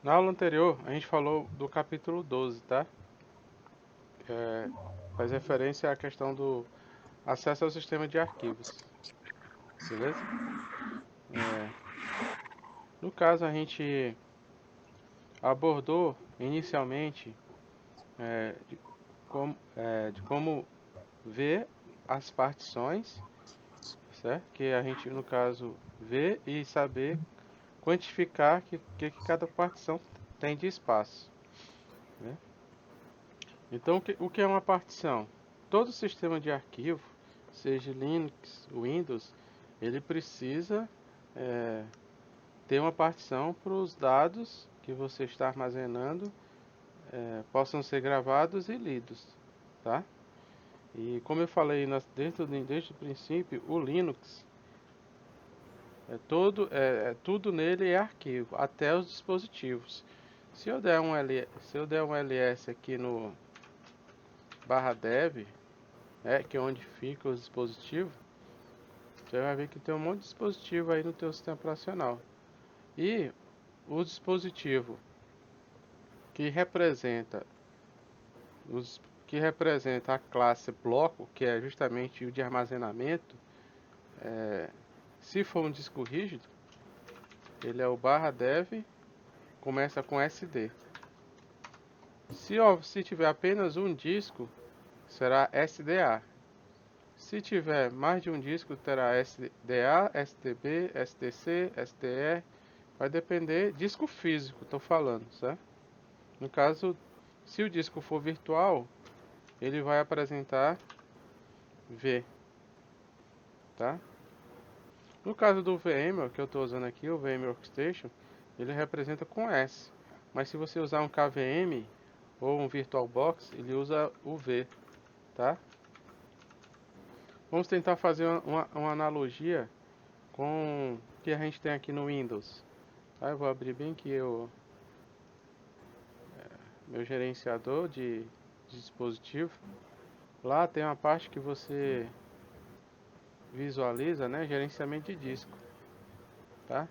Na aula anterior, a gente falou do capítulo 12, tá? Faz referência à questão do acesso ao sistema de arquivos, beleza? No caso, a gente abordou inicialmente de como ver as partições, certo? Que a gente, no caso, vê e saber quantificar que cada partição tem de espaço, né? Então, o que é uma partição? Todo sistema de arquivo, seja Linux, Windows, ele precisa é, ter uma partição para os dados que você está armazenando possam ser gravados e lidos, tá? E como eu falei desde o princípio, o Linux tudo nele é arquivo, até os dispositivos. Se eu der um ls aqui no barra dev, que é onde fica os dispositivos, você vai ver que tem um monte de dispositivo aí no teu sistema operacional. E o dispositivo que representa que representa a classe bloco, que é justamente o de armazenamento, se for um disco rígido, ele é o barra dev, começa com SD. Se tiver apenas um disco, será SDA. Se tiver mais de um disco, terá SDA, SDB, SDC, SDR. Vai depender, disco físico, estou falando, certo? No caso, se o disco for virtual, ele vai apresentar V, tá? No caso do VMware, que eu estou usando aqui, o VMware Workstation, ele representa com S. Mas se você usar um KVM ou um VirtualBox, ele usa o V, tá? Vamos tentar fazer uma analogia com o que a gente tem aqui no Windows. Tá? Eu vou abrir bem aqui meu gerenciador de dispositivo. Lá tem uma parte que você visualiza, né, gerenciamento de disco, tá?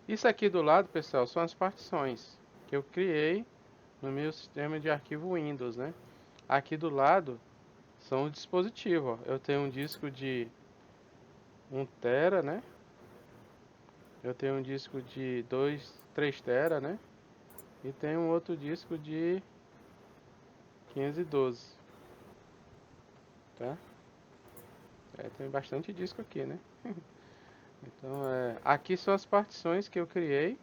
Isso aqui do lado, pessoal, são as partições que eu criei no meu sistema de arquivo Windows, né? Aqui do lado são os dispositivos. Ó. Eu tenho um disco de 1 tera, né? Eu tenho um disco de 3 tera, né? E tenho um outro disco de 512, tá? Tem bastante disco aqui, né? Então, aqui são as partições que eu criei,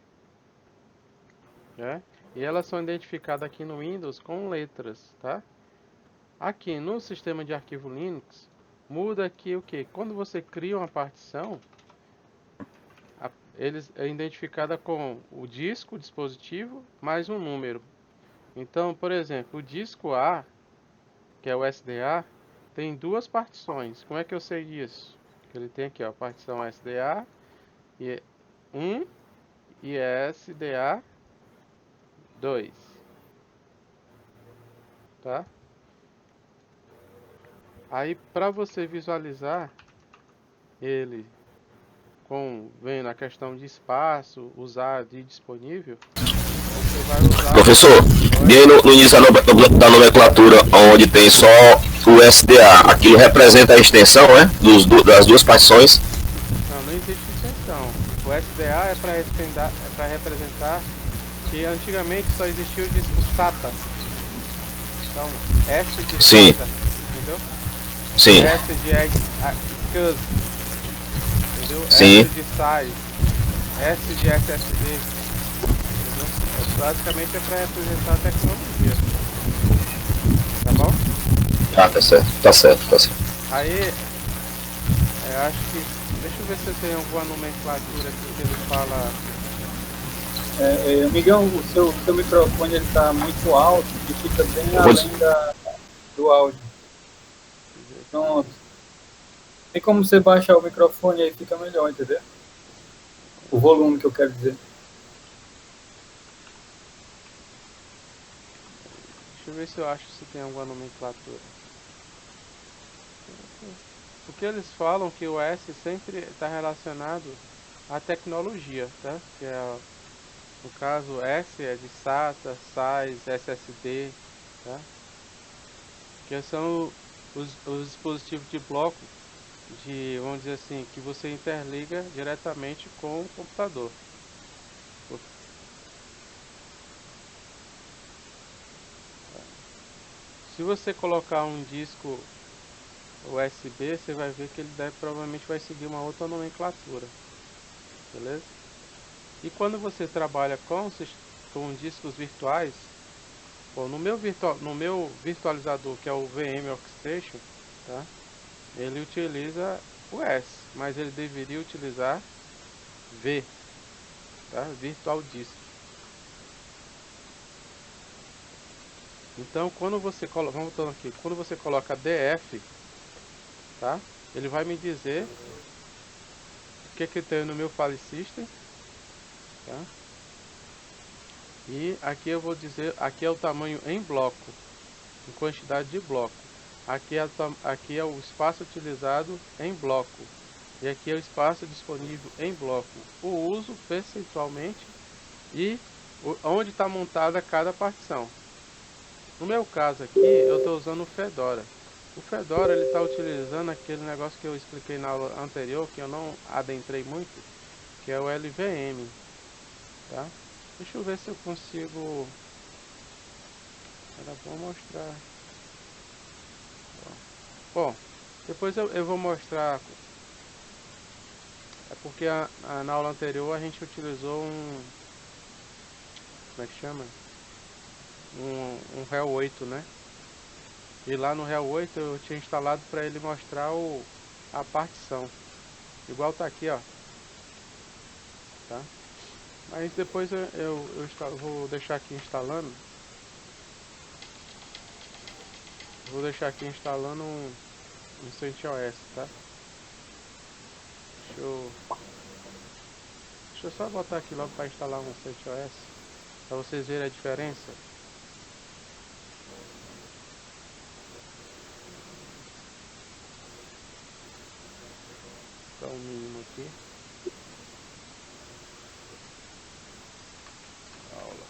né? E elas são identificadas aqui no Windows com letras, tá? Aqui no sistema de arquivo Linux, muda aqui o que? Quando você cria uma partição, eles é identificada com o disco, o dispositivo, mais um número. Então, por exemplo, o disco A, que é o SDA, tem duas partições. Como é que eu sei disso? Ele tem aqui, ó, a partição SDA e 1 e SDA 2, tá? Aí, para você visualizar ele vendo a questão de espaço, usado e disponível, você vai usar... Professor, bem no início da nomenclatura, onde tem só o SDA, aquilo representa a extensão, né? Das duas partições. Não existe extensão. O SDA é para representar que antigamente só existia o disco SATA. Então, S de Sim. SATA, entendeu? Sim. S de CUS, entendeu? Sim. S de SAI, S de SSD, entendeu? Basicamente é para representar a tecnologia. Tá bom? Tá certo, tá certo, tá certo. Aí, eu acho que... Deixa eu ver se eu tenho alguma nomenclatura aqui que ele fala... Miguel, o seu microfone está muito alto e fica bem além do áudio. Pronto. Tem como você baixar o microfone aí, fica melhor, entendeu? O volume que eu quero dizer. Deixa eu ver se eu acho se tem alguma nomenclatura. Porque eles falam que o S sempre está relacionado à tecnologia, tá? Que é No caso, S é de SATA, SAS, SSD, tá? Que são os dispositivos de bloco de, vamos dizer assim, que você interliga diretamente com o computador. Se você colocar um disco USB, você vai ver que ele provavelmente vai seguir uma outra nomenclatura, beleza? E quando você trabalha com discos virtuais, bom, no meu virtualizador, que é o VM Orchestration, tá? Ele utiliza o S, mas ele deveria utilizar V, tá? Virtual Disk. Então, quando você coloca, voltando aqui, quando você coloca DF, tá? Ele vai me dizer o que tem no meu file system, tá? E aqui eu vou dizer, aqui é o tamanho em bloco, em quantidade de bloco. Aqui é o espaço utilizado em bloco. E aqui é o espaço disponível em bloco. O uso percentualmente e onde está montada cada partição. No meu caso aqui, eu estou usando o Fedora. O Fedora ele está utilizando aquele negócio que eu expliquei na aula anterior, que eu não adentrei muito, que é o LVM, tá? Deixa eu ver se eu consigo. Era bom mostrar. Bom, depois eu vou mostrar. É porque na aula anterior a gente utilizou um. Como é que chama? Um RHEL 8, né? E lá no RHEL 8 eu tinha instalado para ele mostrar a partição. Igual tá aqui, ó. Tá? Mas depois vou deixar aqui instalando. Vou deixar aqui instalando um CentOS, tá? Deixa eu só botar aqui logo para instalar um CentOS, para vocês verem a diferença. Só o mínimo aqui. Aula.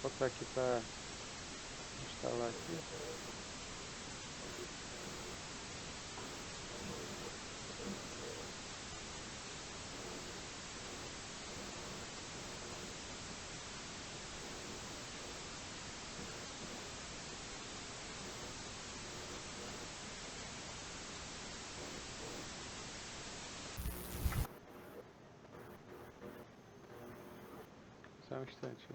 Vou botar aqui para instalar aqui. Só um instante.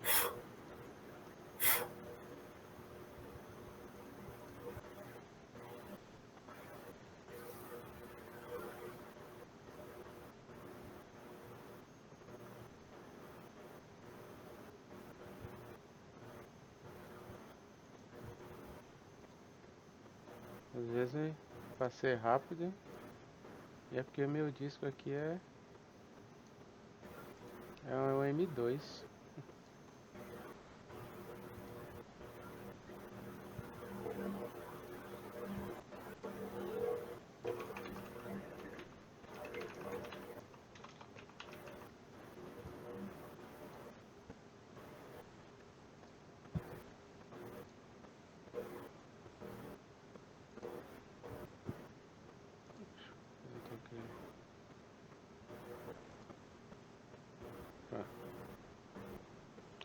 Às vezes para ser rápido, e é porque o meu disco aqui é um M2.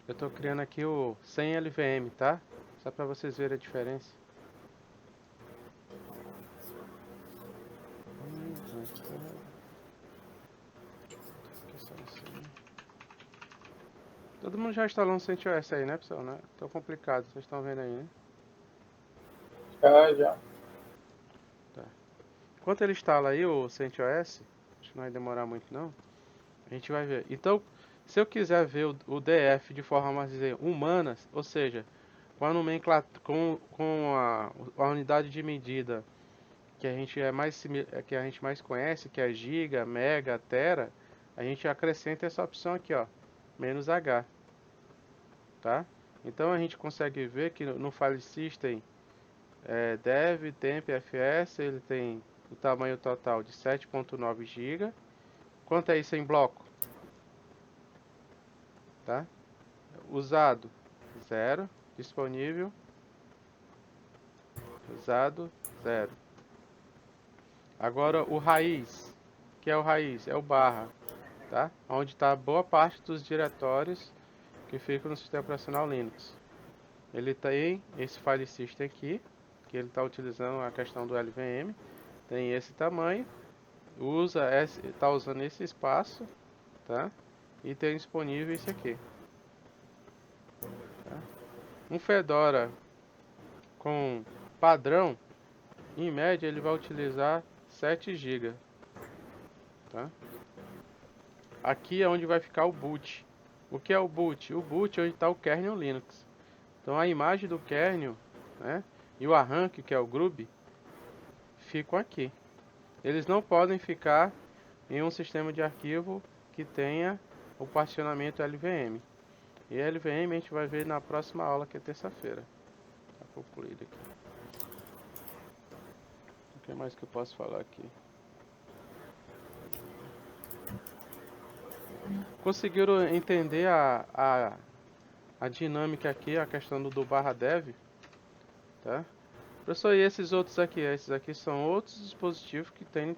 Eu tô criando aqui o sem LVM, tá? Só para vocês verem a diferença. Todo mundo já instalou um CentOS aí, né, pessoal? Né? Tô complicado, vocês estão vendo aí, né? Já. Tá. Enquanto ele instala aí o CentOS, acho que não vai demorar muito não, a gente vai ver. Então, se eu quiser ver o DF de forma, mais dizer, humana, ou seja, com a nomenclatura, com a unidade de medida que a gente que a gente mais conhece, que é giga, mega, tera, a gente acrescenta essa opção aqui, ó, "-h", tá? Então a gente consegue ver que no file system dev temp fs ele tem o tamanho total de 7.9 GB. Quanto é isso em bloco? Tá? Usado 0, disponível usado 0. Agora o raiz, que é o raiz, é o barra, tá? Onde está boa parte dos diretórios que ficam no sistema operacional Linux. Ele tem esse file system aqui, que ele está utilizando a questão do LVM, tem esse tamanho, está usando esse espaço, tá? E tem disponível esse aqui. Tá? Um Fedora com padrão, em média ele vai utilizar 7 GB. Tá? Aqui é onde vai ficar o boot. O que é o boot? O boot é onde está o kernel Linux. Então a imagem do kernel, né, e o arranque, que é o grub, ficam aqui. Eles não podem ficar em um sistema de arquivo que tenha o particionamento LVM. E LVM a gente vai ver na próxima aula, que é terça-feira. Está concluído aqui. O que mais que eu posso falar aqui? Conseguiram entender a dinâmica aqui, a questão do barra dev? Tá? Professor, e esses outros aqui? Esses aqui são outros dispositivos que tem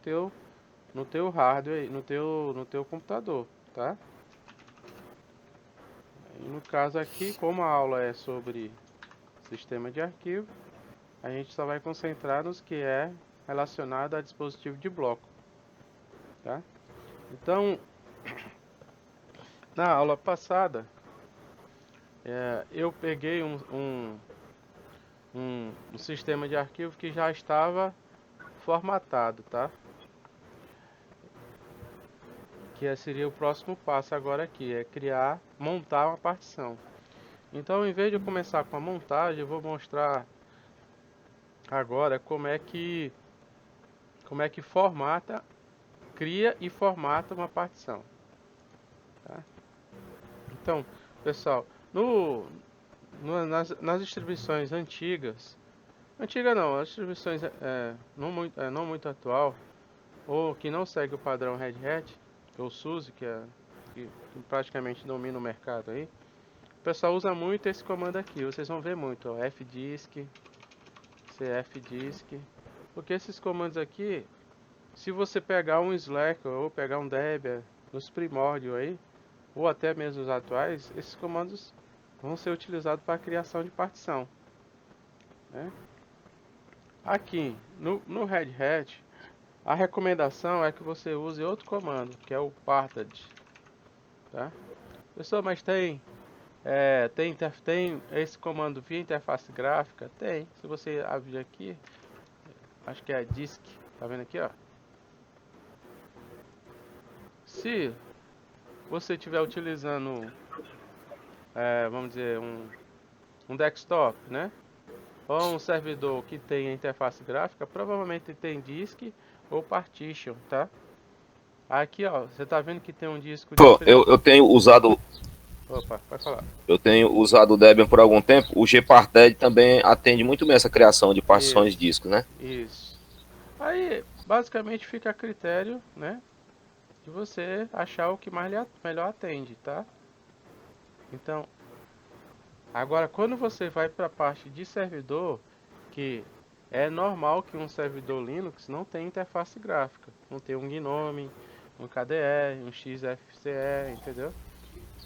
no teu hardware, no teu computador, tá? E no caso aqui, como a aula é sobre sistema de arquivo, a gente só vai concentrar nos que é relacionado a dispositivo de bloco, tá? Então, na aula passada, eu peguei um sistema de arquivo que já estava formatado, tá? Que seria o próximo passo agora aqui, é montar uma partição. Então, em vez de eu começar com a montagem, eu vou mostrar agora como é que cria e formata uma partição. Tá? Então, pessoal, nas distribuições antigas não, as distribuições não muito atual, ou que não segue o padrão Red Hat, ou SUSE, que praticamente domina o mercado aí, o pessoal usa muito esse comando aqui, vocês vão ver muito, ó, fdisk, cfdisk, porque esses comandos aqui, se você pegar um Slack ou pegar um Debian nos primórdios aí, ou até mesmo os atuais, esses comandos vão ser utilizados para a criação de partição, né? Aqui no Red Hat, a recomendação é que você use outro comando, que é o parted, tá? Pessoal, mas tem esse comando via interface gráfica? Tem. Se você abrir aqui, acho que é disk, tá vendo aqui, ó? Se você estiver utilizando, vamos dizer, um desktop, né? Ou um servidor que tem interface gráfica, provavelmente tem disk ou partition, tá? Aqui, ó, você tá vendo que tem um disco de... Eu tenho usado... Opa, pode falar. Eu tenho usado o Debian por algum tempo. O Gparted também atende muito bem essa criação de partições de discos, né? Isso. Aí, basicamente, fica a critério, né, de você achar o que melhor atende, tá? Então, agora, quando você vai para a parte de servidor, que é normal que um servidor Linux não tenha interface gráfica. Não tem um GNOME, um KDE, um XFCE, entendeu?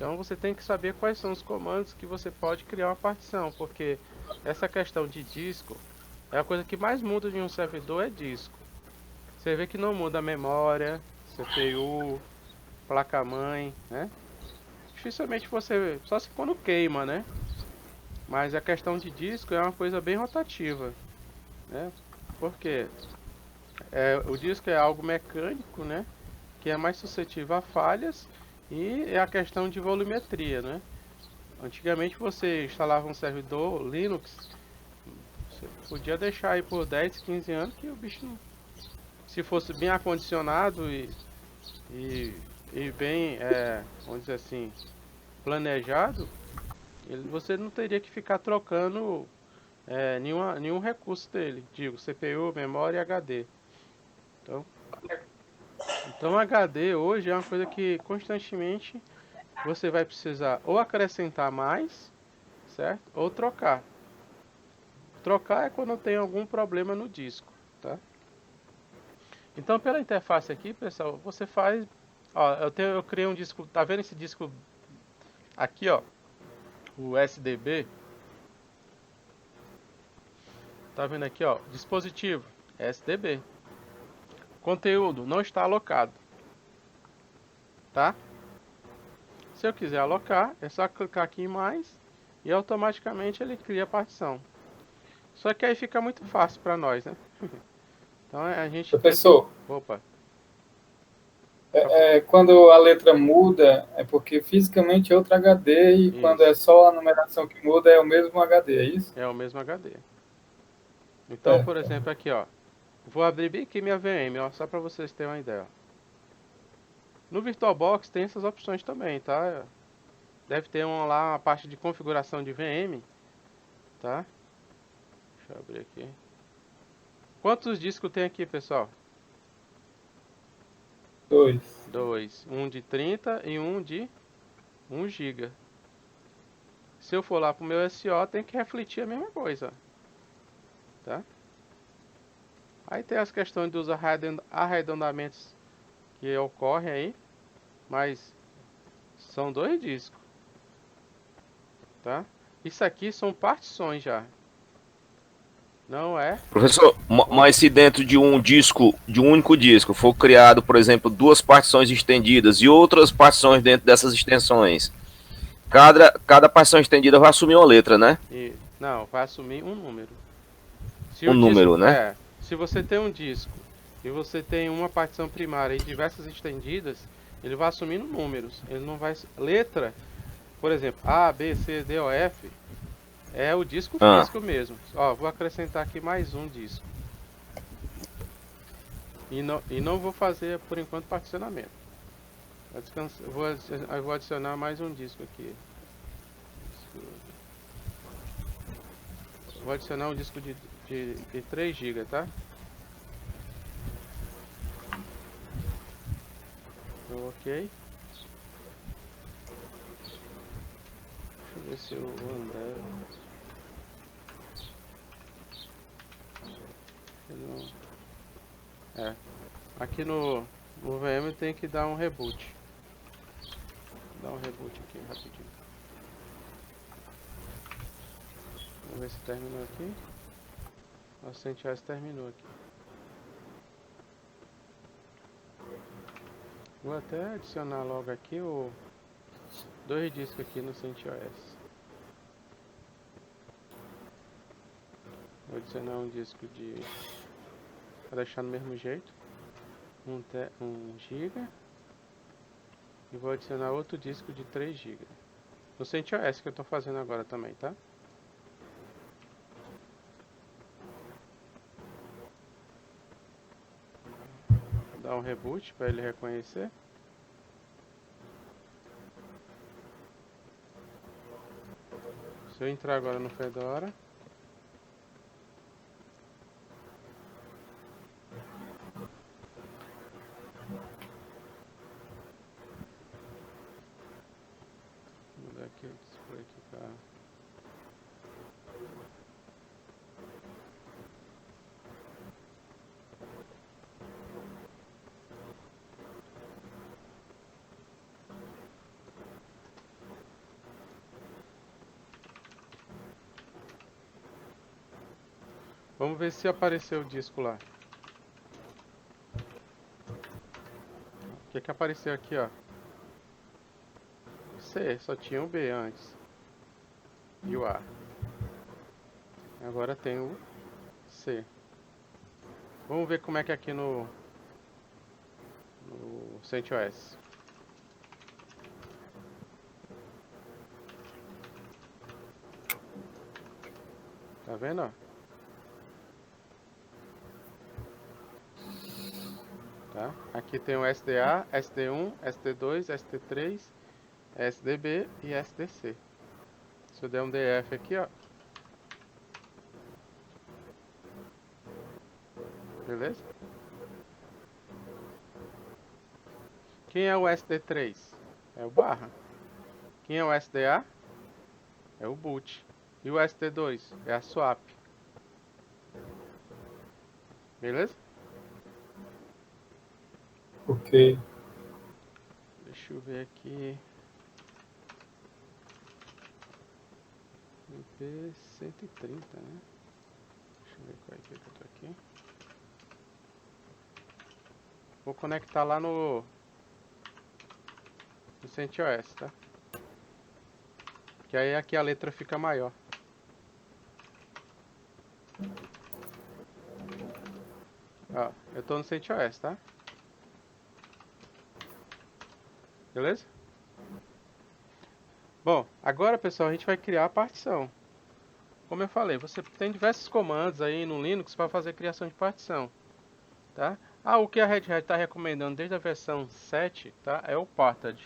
Então você tem que saber quais são os comandos que você pode criar uma partição, porque essa questão de disco é a coisa que mais muda em um servidor, é disco. Você vê que não muda a memória, CPU, placa-mãe, né? Dificilmente você, só se quando queima, né? Mas a questão de disco é uma coisa bem rotativa, né? Porque o disco é algo mecânico, né? Que é mais suscetível a falhas, e é a questão de volumetria, né? Antigamente você instalava um servidor Linux, você podia deixar aí por 10, 15 anos que o bicho, se fosse bem acondicionado e, e bem, vamos dizer assim, planejado, você não teria que ficar trocando nenhum recurso dele, digo, CPU, memória e HD. Então HD hoje é uma coisa que constantemente você vai precisar ou acrescentar mais, certo? Ou trocar. Trocar é quando tem algum problema no disco, tá? Então pela interface aqui, pessoal, você faz, ó, eu criei um disco, tá vendo esse disco aqui, ó, o SDB? Tá vendo aqui, ó, dispositivo SDB. Conteúdo não está alocado, tá? Se eu quiser alocar, é só clicar aqui em mais e automaticamente ele cria a partição. Só que aí fica muito fácil para nós, né? Então a gente Professor, tem... Opa. quando a letra muda, é porque fisicamente é outro HD, e Isso. quando é só a numeração que muda, é o mesmo HD, é isso? É o mesmo HD. Então, por exemplo, aqui, ó. Vou abrir bem aqui minha VM, ó, só para vocês terem uma ideia. Ó. No VirtualBox tem essas opções também, tá? Deve ter lá uma parte de configuração de VM, tá? Deixa eu abrir aqui. Quantos discos tem aqui, pessoal? 2. Um de 30 e um de 1 GB. Se eu for lá pro meu SO, tem que refletir a mesma coisa. Tá? Aí tem as questões dos arredondamentos que ocorrem aí. Mas são 2 discos. Tá? Isso aqui são partições já. Não é? Professor, mas se dentro de um disco, de um único disco, for criado, por exemplo, 2 partições estendidas e outras partições dentro dessas extensões, cada partição estendida vai assumir uma letra, né? Não, vai assumir um número. Um número, né? Se você tem um disco e você tem uma partição primária e diversas estendidas, ele vai assumindo números. Ele não vai... Letra, por exemplo, A, B, C, D, O, F... É o disco físico mesmo. Ó, vou acrescentar aqui mais um disco. E não vou fazer, por enquanto, particionamento. Eu vou adicionar mais um disco aqui. Vou adicionar um disco de 3 GB, tá? Ok. Deixa eu ver se o André... Aqui no VM tem que dar um reboot. Vou dar um reboot aqui rapidinho. Vamos ver se terminou aqui. O CentOS terminou aqui. Vou até adicionar logo aqui 2 discos aqui no CentOS. Vou adicionar um disco para deixar no mesmo jeito. 1 GB. E vou adicionar outro disco de 3 GB. No CentOS que eu estou fazendo agora também, tá? Vou dar um reboot para ele reconhecer. Se eu entrar agora no Fedora... Aqui o display aqui pra... Vamos ver se apareceu o disco lá. O que que apareceu aqui, ó? C, só tinha o B antes. E o A. Agora tem o C. Vamos ver como é que é aqui no CentOS. Tá vendo, ó? Tá? Aqui tem o SDA, SD1, SD2, SD3, SDB e SDC. Se eu der um DF aqui, ó. Beleza? Quem é o SD3? É o barra. Quem é o SDA? É o boot. E o SD2? É a swap. Beleza? Ok. Deixa eu ver aqui. IP130, né? Deixa eu ver qual é que eu tô aqui. Vou conectar lá no CentOS, tá? Que aí aqui a letra fica maior. Ó, eu tô no CentOS, tá? Beleza? Bom, agora pessoal, a gente vai criar a partição. Como eu falei, você tem diversos comandos aí no Linux para fazer criação de partição, tá? O que a Red Hat está recomendando desde a versão 7, tá? É o Parted.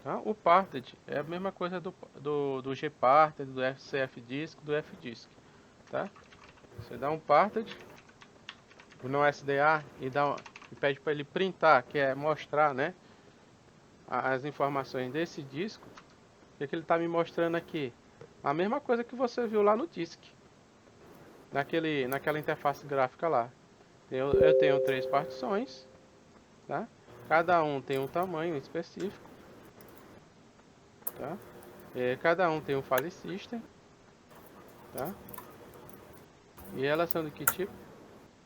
Tá? O Parted é a mesma coisa do Gparted, do CFDisk, do FDisk, tá? Você dá um Parted no SDA e pede para ele printar, que é mostrar, né, as informações desse disco. O que ele está me mostrando aqui? A mesma coisa que você viu lá no disk, naquela interface gráfica lá. Eu tenho 3 partições, tá? Cada um tem um tamanho específico, tá? Cada um tem um file system, tá? E elas são de que tipo?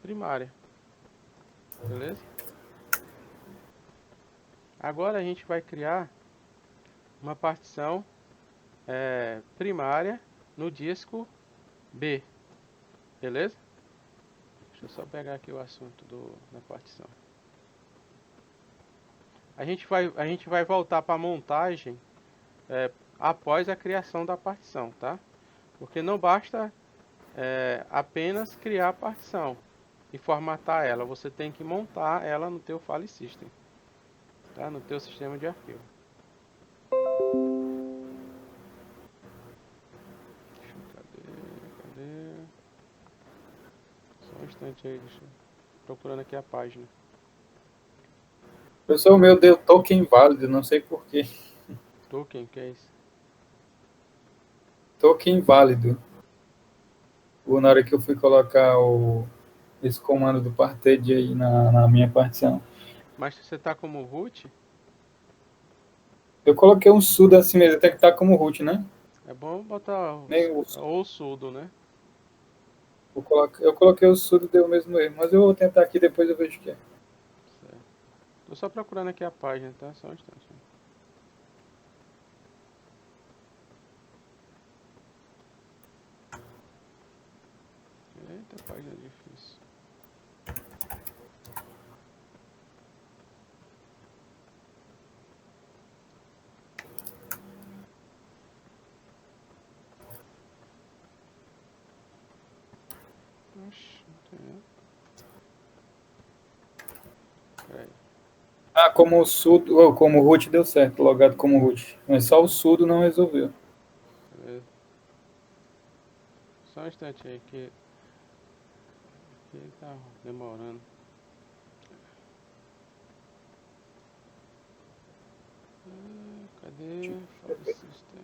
Primária. Beleza? Agora a gente vai criar uma partição primária no disco B. Beleza? Deixa eu só pegar aqui o assunto da partição. A gente vai voltar para a montagem após a criação da partição, tá? Porque não basta apenas criar a partição e formatar ela. Você tem que montar ela no teu file system, tá? No teu sistema de arquivo. Cadê? Só um instante aí, deixa eu... procurando aqui a página. Pessoal, o meu deu token inválido, não sei porquê. Token, que é isso? Token inválido. Na hora que eu fui colocar esse comando do parted aí na minha partição. Mas você tá como root? Eu coloquei um sudo assim mesmo, até que tá como root, né? É bom botar ou sudo, né? Eu coloquei o sudo, deu o mesmo erro, mas eu vou tentar aqui, depois eu vejo o que é. Certo. Tô só procurando aqui a página, tá? Só um instante. Eita, página difícil. Oxi, não tem. Peraí. Como o sudo, ou como o root deu certo, logado como root. Mas só o sudo não resolveu. Beleza. Só um instante aí que tá demorando. Cadê? File System.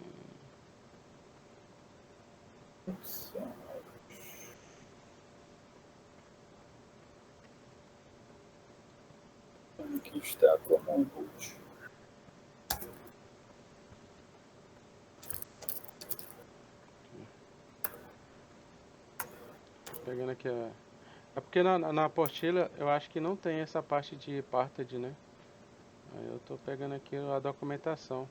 Aqui está como um root. pegando aqui a... É porque na apostila eu acho que não tem essa parte de parted, né? Aí eu tô pegando aqui a documentação.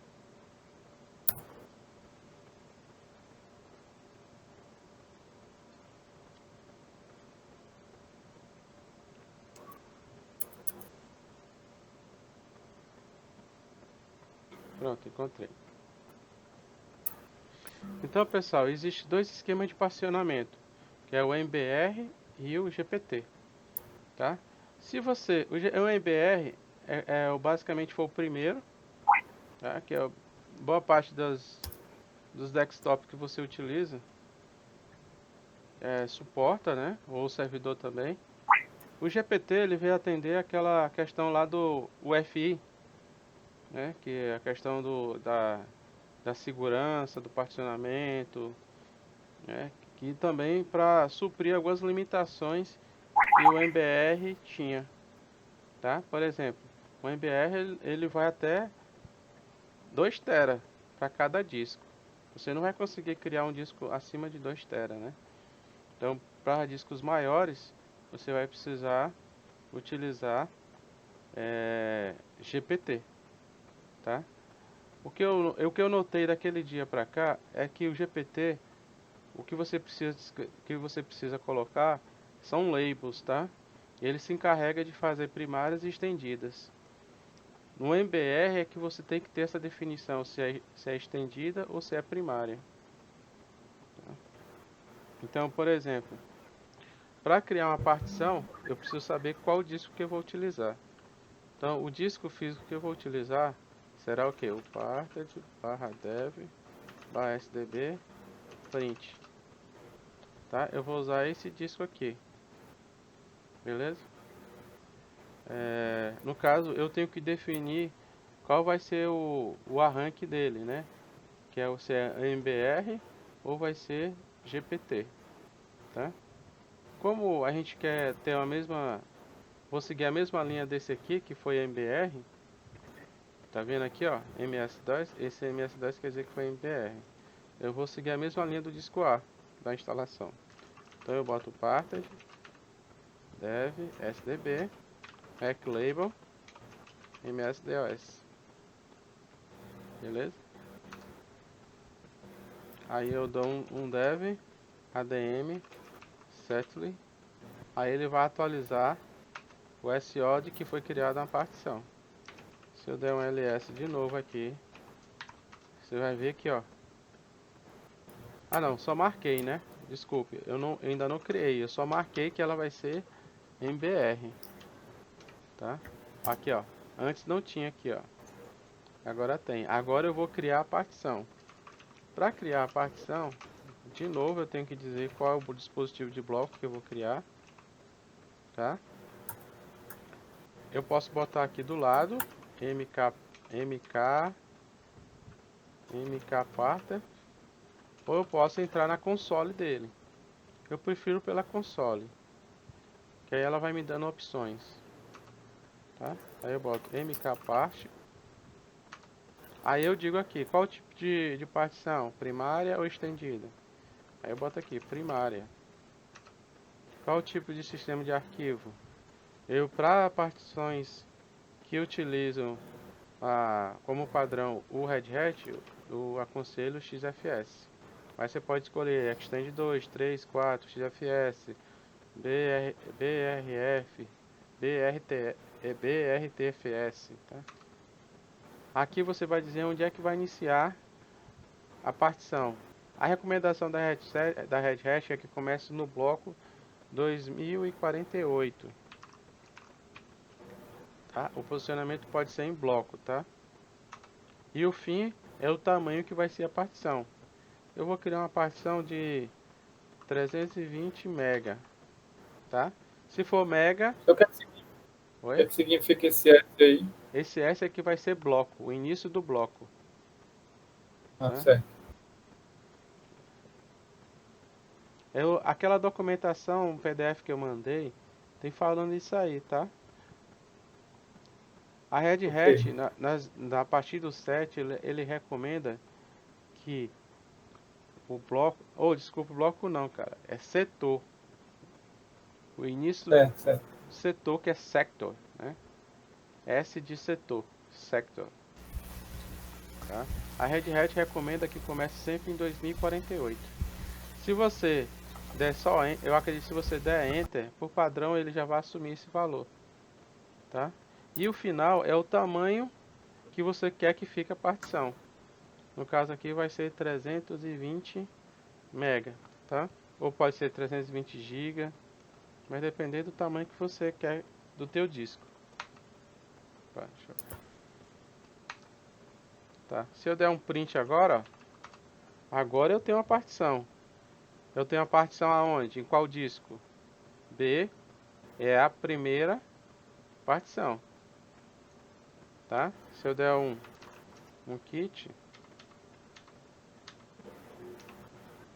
Pronto, encontrei. Então, pessoal, existe dois esquemas de particionamento, que é o MBR e o GPT, tá? Se você, o MBR basicamente foi o primeiro, tá? Que é boa parte dos desktops que você utiliza suporta, né? Ou o servidor também. O GPT ele veio atender aquela questão lá do UFI, né? Que é a questão da segurança, do particionamento, né? Que também para suprir algumas limitações que o MBR tinha, tá? Por exemplo, o MBR ele vai até 2 TB para cada disco. Você não vai conseguir criar um disco acima de 2 TB, né? Então, para discos maiores, você vai precisar utilizar GPT, tá? O que eu notei daquele dia para cá é que o GPT, o que você precisa colocar são labels, tá? Ele se encarrega de fazer primárias e estendidas. No MBR é que você tem que ter essa definição se é estendida ou se é primária. Tá? Então, por exemplo, para criar uma partição, eu preciso saber qual disco que eu vou utilizar. Então, o disco físico que eu vou utilizar será o que? O parted /dev /sdb print. Tá? Eu vou usar esse disco aqui. Beleza? No caso, eu tenho que definir qual vai ser o arranque dele, né? Que é se é MBR ou vai ser GPT. Tá? Como a gente quer ter a mesma... Vou seguir a mesma linha desse aqui, que foi MBR. Tá vendo aqui, ó? MS-DOS. Esse MS-DOS quer dizer que foi MBR. Eu vou seguir a mesma linha do disco A da instalação. Então eu boto parted dev sdb label msdos. Beleza? Aí eu dou um dev adm settly. Aí ele vai atualizar o SO que foi criado na partição. Se eu der um ls de novo aqui, você vai ver aqui, ó. Ah não, só marquei, né? Desculpe, eu ainda não criei, eu só marquei que ela vai ser MBR. Tá? Aqui, ó. Antes não tinha aqui, ó. Agora tem. Agora eu vou criar a partição. Para criar a partição, de novo eu tenho que dizer qual é o dispositivo de bloco que eu vou criar. Tá? Eu posso botar aqui do lado mkparter, ou eu posso entrar na console dele. Eu prefiro pela console, que aí ela vai me dando opções. Tá? Aí eu boto mkpart. Aí eu digo aqui, qual o tipo de partição? Primária ou estendida? Aí eu boto aqui, primária. Qual o tipo de sistema de arquivo? Para partições que utilizam como padrão o Red Hat, eu aconselho o XFS. Mas você pode escolher Extend 2, 3, 4, XFS, BRF, BRTFS. Tá? Aqui você vai dizer onde é que vai iniciar a partição. A recomendação da Red Hat é que comece no bloco 2048. Tá? O posicionamento pode ser em bloco, tá? E o fim é o tamanho que vai ser a partição. Eu vou criar uma partição de 320 mega, tá? Se for mega... O que Oi? significa esse S aí? Esse S aqui vai ser bloco, o início do bloco. Ah, Tá? certo. Aquela documentação, um PDF que eu mandei, tem falando isso aí, tá? A Red Hat, a partir do 7, ele recomenda que o bloco... desculpa, bloco não, cara. É setor. O início Certo. do setor, que é sector, né? S de setor, sector. Tá? A Red Hat recomenda que comece sempre em 2048. Se você der só Enter, eu acredito que se você der Enter, por padrão ele já vai assumir esse valor. Tá? E o final é o tamanho que você quer que fique a partição. No caso aqui vai ser 320 MB, tá? Ou pode ser 320 GB, vai depender do tamanho que você quer do teu disco. Tá? Se eu der um print agora, ó, agora eu tenho uma partição. Eu tenho uma partição aonde? Em qual disco? B é a primeira partição. Tá? Se eu der um kit.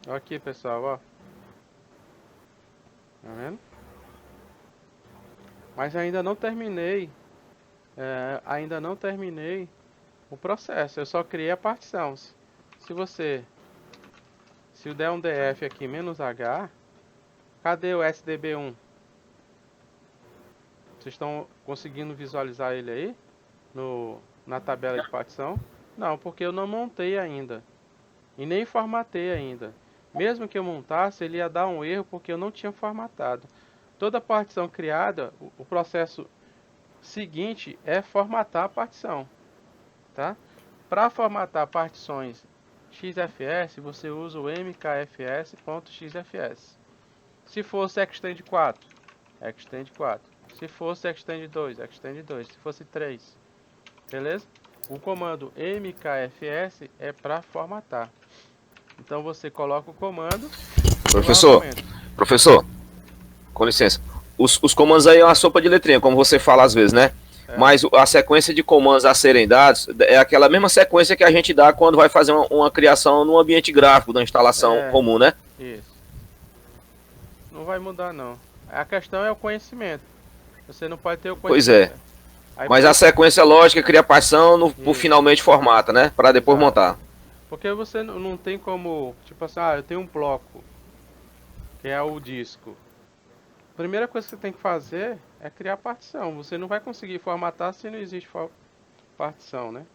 Olha aqui, pessoal, ó. Tá vendo? Mas ainda não terminei. Ainda não terminei o processo. Eu só criei a partição. Se eu der um df aqui -h, cadê o SDB1? Vocês estão conseguindo visualizar ele aí? Na tabela de partição? Não, porque eu não montei ainda. E nem formatei ainda. Mesmo que eu montasse, ele ia dar um erro porque eu não tinha formatado. Toda partição criada, o processo seguinte é formatar a partição. Tá? Para formatar partições XFS, você usa o mkfs.xfs. Se fosse extend 4, extend 4. Se fosse extend 2, extend 2. Se fosse 3, beleza? O comando mkfs é para formatar. Então você coloca o comando. Professor, com licença. Os comandos aí é uma sopa de letrinha, como você fala às vezes, né? Mas a sequência de comandos a serem dados é aquela mesma sequência que a gente dá quando vai fazer uma criação no ambiente gráfico da instalação comum, né? Isso. Não vai mudar, não. A questão é o conhecimento. Você não pode ter o conhecimento. Pois é. Mas a sequência lógica cria partição por finalmente formata, né? Para depois montar. Porque você não tem como, tipo assim, eu tenho um bloco, que é o disco. A primeira coisa que você tem que fazer é criar partição. Você não vai conseguir formatar se não existe partição, né?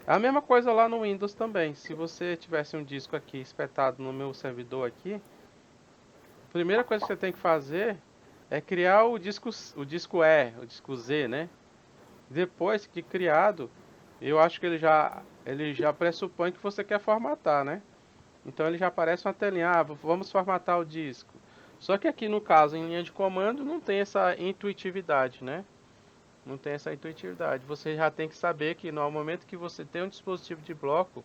É a mesma coisa lá no Windows também. Se você tivesse um disco aqui espetado no meu servidor aqui, a primeira coisa que você tem que fazer é criar o disco E, o disco Z, né? Depois que criado, eu acho que ele já pressupõe que você quer formatar, né? Então ele já aparece uma telinha, vamos formatar o disco. Só que aqui no caso, em linha de comando, não tem essa intuitividade, né? Não tem essa intuitividade. Você já tem que saber que no momento que você tem um dispositivo de bloco,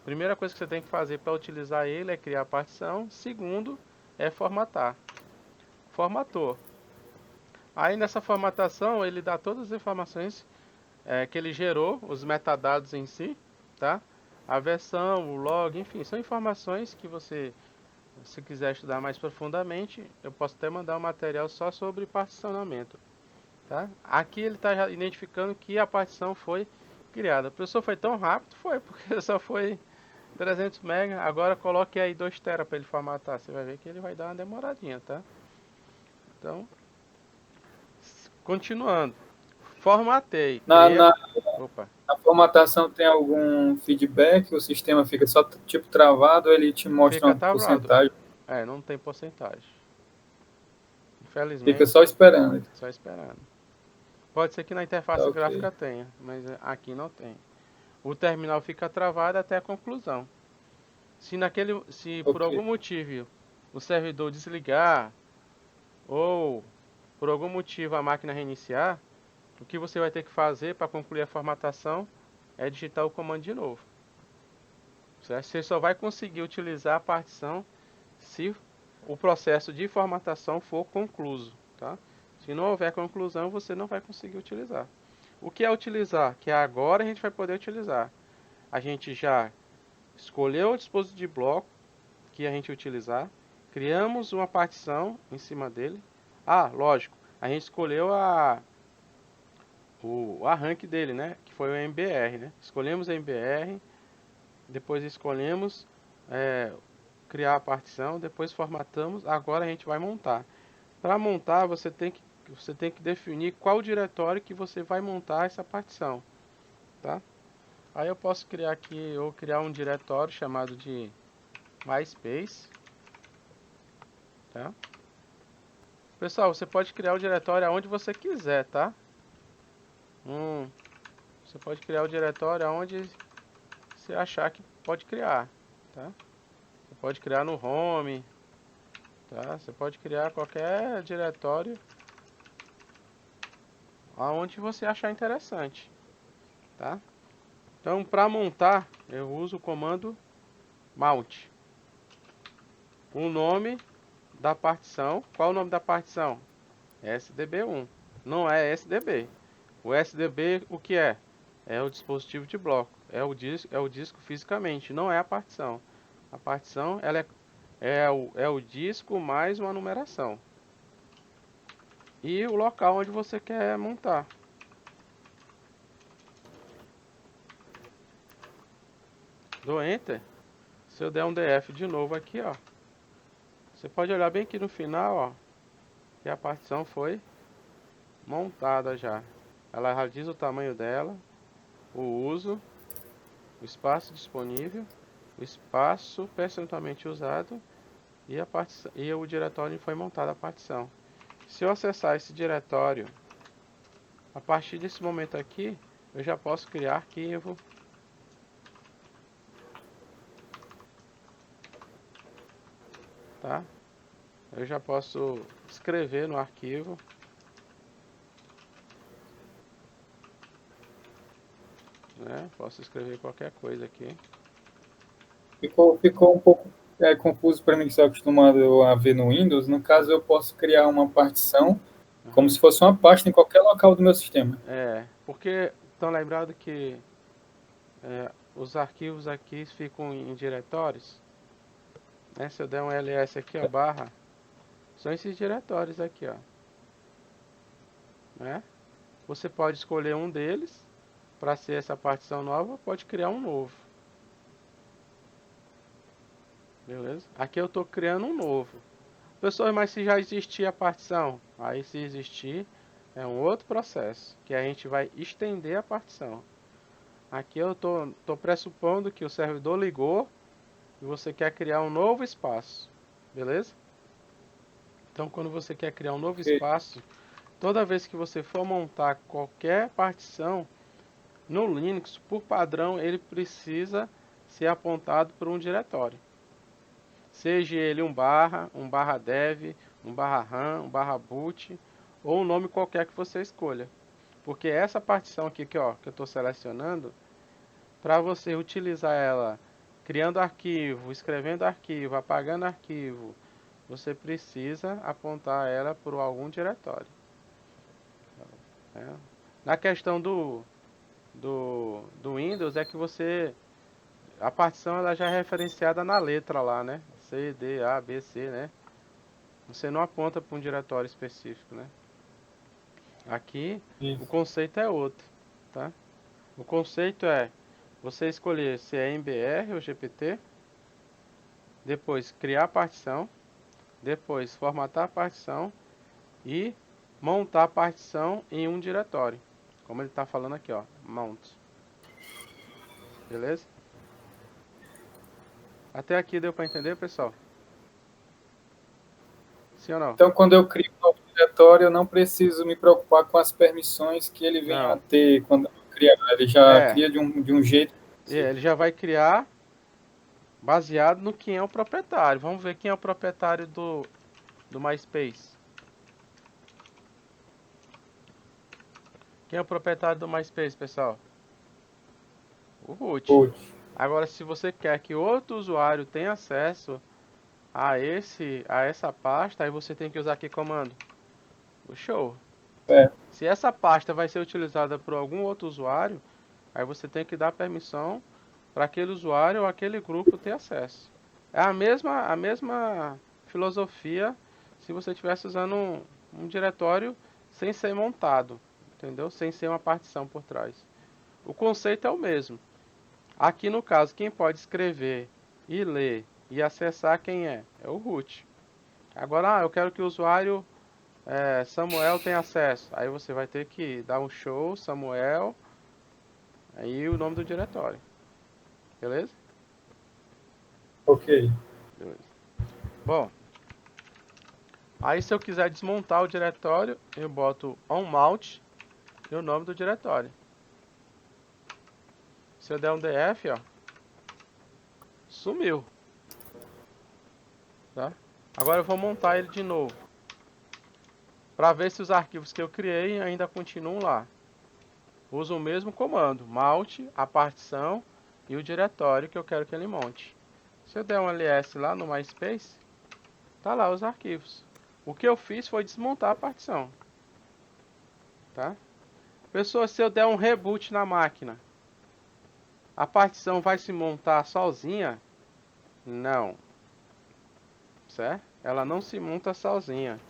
a primeira coisa que você tem que fazer para utilizar ele é criar a partição. Segundo, é formatar. Formatou. Aí nessa formatação, ele dá todas as informações que ele gerou, os metadados em si, tá? A versão, o log, enfim, são informações que você, se quiser estudar mais profundamente, eu posso até mandar um material só sobre particionamento. Tá? Aqui ele está identificando que a partição foi criada. O professor foi tão rápido? Foi, porque só foi 300 MB. Agora coloque aí 2 TB para ele formatar. Você vai ver que ele vai dar uma demoradinha, tá? Então, continuando. Formatei. Na formatação tem algum feedback? O sistema fica só tipo travado ou ele te mostra uma porcentagem? Não tem porcentagem. Infelizmente. Fica só esperando. Só esperando. Pode ser que na interface gráfica tenha, mas aqui não tem. O terminal fica travado até a conclusão. Se por algum motivo o servidor desligar ou por algum motivo a máquina reiniciar, o que você vai ter que fazer para concluir a formatação é digitar o comando de novo. Certo? Você só vai conseguir utilizar a partição se o processo de formatação for concluído, tá? Se não houver conclusão, você não vai conseguir utilizar. O que é utilizar? Que agora a gente vai poder utilizar. A gente já escolheu o dispositivo de bloco que a gente vai utilizar. Criamos uma partição em cima dele. Lógico, a gente escolheu o arranque dele, né? Que foi o MBR, né? Escolhemos o MBR, depois escolhemos criar a partição, depois formatamos. Agora a gente vai montar. Para montar, você tem que definir qual diretório que você vai montar essa partição, tá? Aí eu posso criar aqui, ou criar um diretório chamado de MySpace, tá? Pessoal, você pode criar o diretório aonde você quiser, tá? Você pode criar o diretório aonde você achar que pode criar, tá? Você pode criar no home, tá? Você pode criar qualquer diretório aonde você achar interessante, tá? Então, para montar, eu uso o comando mount. O nome da partição, qual o nome da partição? SDB1. Não é SDB. O SDB, o que é? É o dispositivo de bloco. É o disco fisicamente, não é a partição. A partição, ela é o disco mais uma numeração. E o local onde você quer montar. Dou Enter. Se eu der um DF de novo aqui, ó. Você pode olhar bem aqui no final, ó. Que a partição foi montada já. Ela já diz o tamanho dela, o uso, o espaço disponível, o espaço percentualmente usado e, e o diretório onde foi montada a partição. Se eu acessar esse diretório, a partir desse momento aqui, eu já posso criar arquivo. Tá? Eu já posso escrever no arquivo. Né? Posso escrever qualquer coisa aqui. Ficou um pouco confuso para mim, que estou acostumado a ver no Windows. No caso, eu posso criar uma partição como se fosse uma pasta em qualquer local do meu sistema. Porque estão lembrados que os arquivos aqui ficam em diretórios. Né? Se eu der um ls aqui, ó, barra, são esses diretórios aqui, ó. Né? Você pode escolher um deles para ser essa partição nova, pode criar um novo. Beleza? Aqui eu estou criando um novo. Pessoal, mas se já existir a partição, aí se existir, é um outro processo, que a gente vai estender a partição. Aqui eu tô pressupondo que o servidor ligou e você quer criar um novo espaço, beleza? Então, quando você quer criar um novo espaço, toda vez que você for montar qualquer partição no Linux, por padrão, ele precisa ser apontado para um diretório. Seja ele um barra dev, um barra ram, um barra boot, ou um nome qualquer que você escolha. Porque essa partição aqui que eu estou selecionando, para você utilizar ela criando arquivo, escrevendo arquivo, apagando arquivo, você precisa apontar ela por algum diretório. Na questão do Windows é que a partição ela já é referenciada na letra lá, né? C, D, A, B, C, né? Você não aponta para um diretório específico, né? Aqui o conceito é outro, tá? O conceito é você escolher se é MBR ou GPT, depois criar a partição, depois formatar a partição e montar a partição em um diretório, como ele está falando aqui, ó, mount. Beleza? Até aqui deu para entender, pessoal? Sim ou não? Então, quando eu crio um novo diretório, eu não preciso me preocupar com as permissões que ele venha a ter quando eu criar. Ele já cria de um jeito. Ele já vai criar baseado no quem é o proprietário. Vamos ver quem é o proprietário do MySpace. Quem é o proprietário do MySpace, pessoal? O root. Agora, se você quer que outro usuário tenha acesso a essa pasta, aí você tem que usar que comando? O show. Se essa pasta vai ser utilizada por algum outro usuário, aí você tem que dar permissão para aquele usuário ou aquele grupo ter acesso. É a mesma filosofia se você estivesse usando um diretório sem ser montado, entendeu? Sem ser uma partição por trás. O conceito é o mesmo. Aqui no caso, quem pode escrever e ler e acessar quem é? É o root. Agora, eu quero que o usuário Samuel tem acesso. Aí você vai ter que dar um show, Samuel, aí o nome do diretório. Beleza? Ok. Beleza. Bom, aí se eu quiser desmontar o diretório, eu boto onMount e o nome do diretório. Se eu der um df, ó, sumiu. Tá? Agora eu vou montar ele de novo, para ver se os arquivos que eu criei ainda continuam lá. Uso o mesmo comando, mount, a partição e o diretório que eu quero que ele monte. Se eu der um ls lá no MySpace, tá lá os arquivos. O que eu fiz foi desmontar a partição. Tá? Pessoal, se eu der um reboot na máquina, a partição vai se montar sozinha? Não. Certo? Ela não se monta sozinha.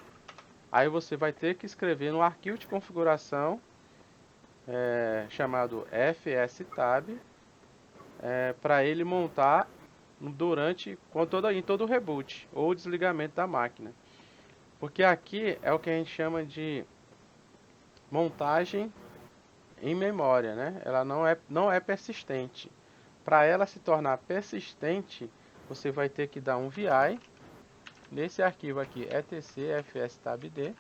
Aí você vai ter que escrever no arquivo de configuração chamado fstab para ele montar em todo o reboot ou desligamento da máquina. Porque aqui é o que a gente chama de montagem em memória, né? Ela não é persistente. Para ela se tornar persistente, você vai ter que dar um VI nesse arquivo aqui, etc fstabd.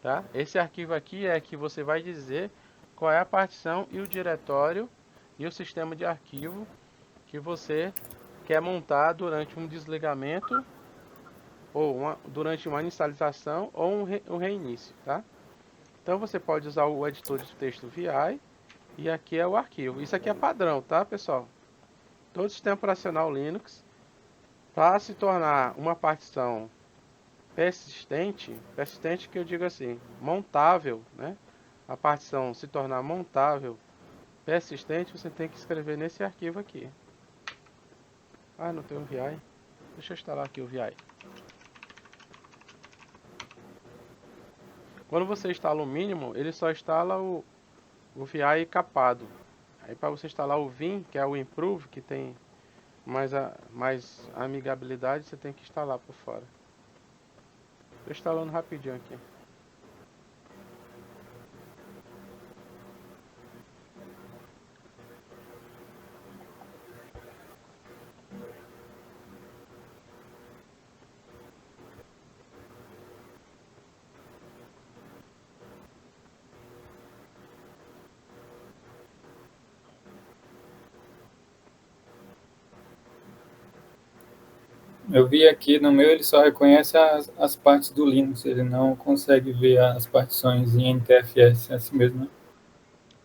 Tá? Esse arquivo aqui é que você vai dizer qual é a partição e o diretório e o sistema de arquivo que você quer montar durante um desligamento ou durante uma inicialização ou um reinício, tá? Então você pode usar o editor de texto VI e aqui é o arquivo. Isso aqui é padrão, tá, pessoal? Todo sistema operacional Linux, para se tornar uma partição persistente que eu digo assim, montável, né? A partição se tornar montável, persistente, você tem que escrever nesse arquivo aqui. Ah, não tem um VI. Deixa eu instalar aqui o VI. Quando você instala o mínimo, ele só instala o VI capado. Aí para você instalar o Vim, que é o Improve, que tem mais amigabilidade, você tem que instalar por fora. Estou instalando rapidinho aqui. Eu vi aqui no meu, ele só reconhece as partes do Linux, ele não consegue ver as partições em NTFS, é assim mesmo, né?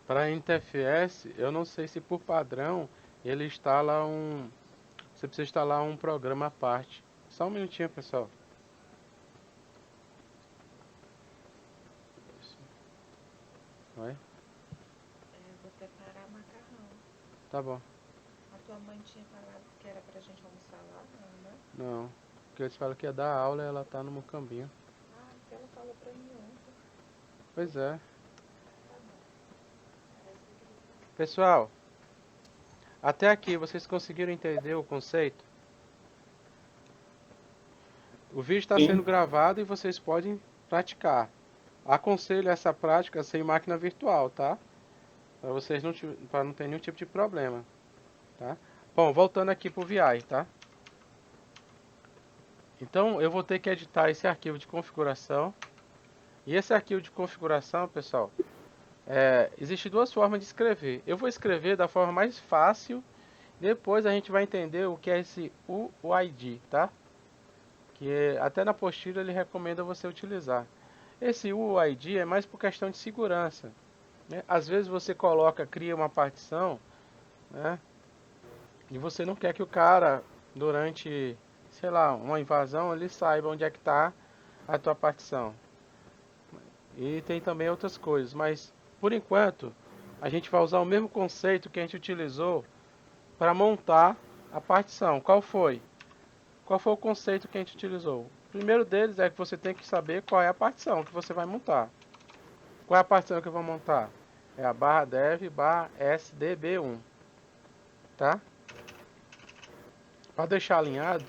Para NTFS, eu não sei se por padrão ele instala você precisa instalar um programa à parte. Só um minutinho, pessoal. Oi? Vou preparar macarrão. Tá bom. A tua mãe tinha falado que era pra gente almoçar lá, não, né? Não. Porque eles falam que ia dar aula e ela tá no Mucambinho. Ah, porque ela falou pra mim ontem. Pois é. Tá bom. Pessoal, até aqui vocês conseguiram entender o conceito? O vídeo está Sim. sendo gravado e vocês podem praticar. Aconselho essa prática sem máquina virtual, tá? Para vocês não ter nenhum tipo de problema, tá? Bom, voltando aqui pro VI, tá? Então eu vou ter que editar esse arquivo de configuração. E esse arquivo de configuração, pessoal, existe duas formas de escrever. Eu vou escrever da forma mais fácil. Depois a gente vai entender o que é esse UUID, tá? Que até na apostila ele recomenda você utilizar. Esse UUID é mais por questão de segurança, né? Às vezes você cria uma partição, né? E você não quer que o cara, durante, sei lá, uma invasão, ele saiba onde é que está a tua partição. E tem também outras coisas, mas por enquanto a gente vai usar o mesmo conceito que a gente utilizou para montar a partição. Qual foi? Qual foi o conceito que a gente utilizou? O primeiro deles é que você tem que saber qual é a partição que você vai montar. Qual é a partição que eu vou montar? É a /dev/sdb1. Tá? Para deixar alinhado,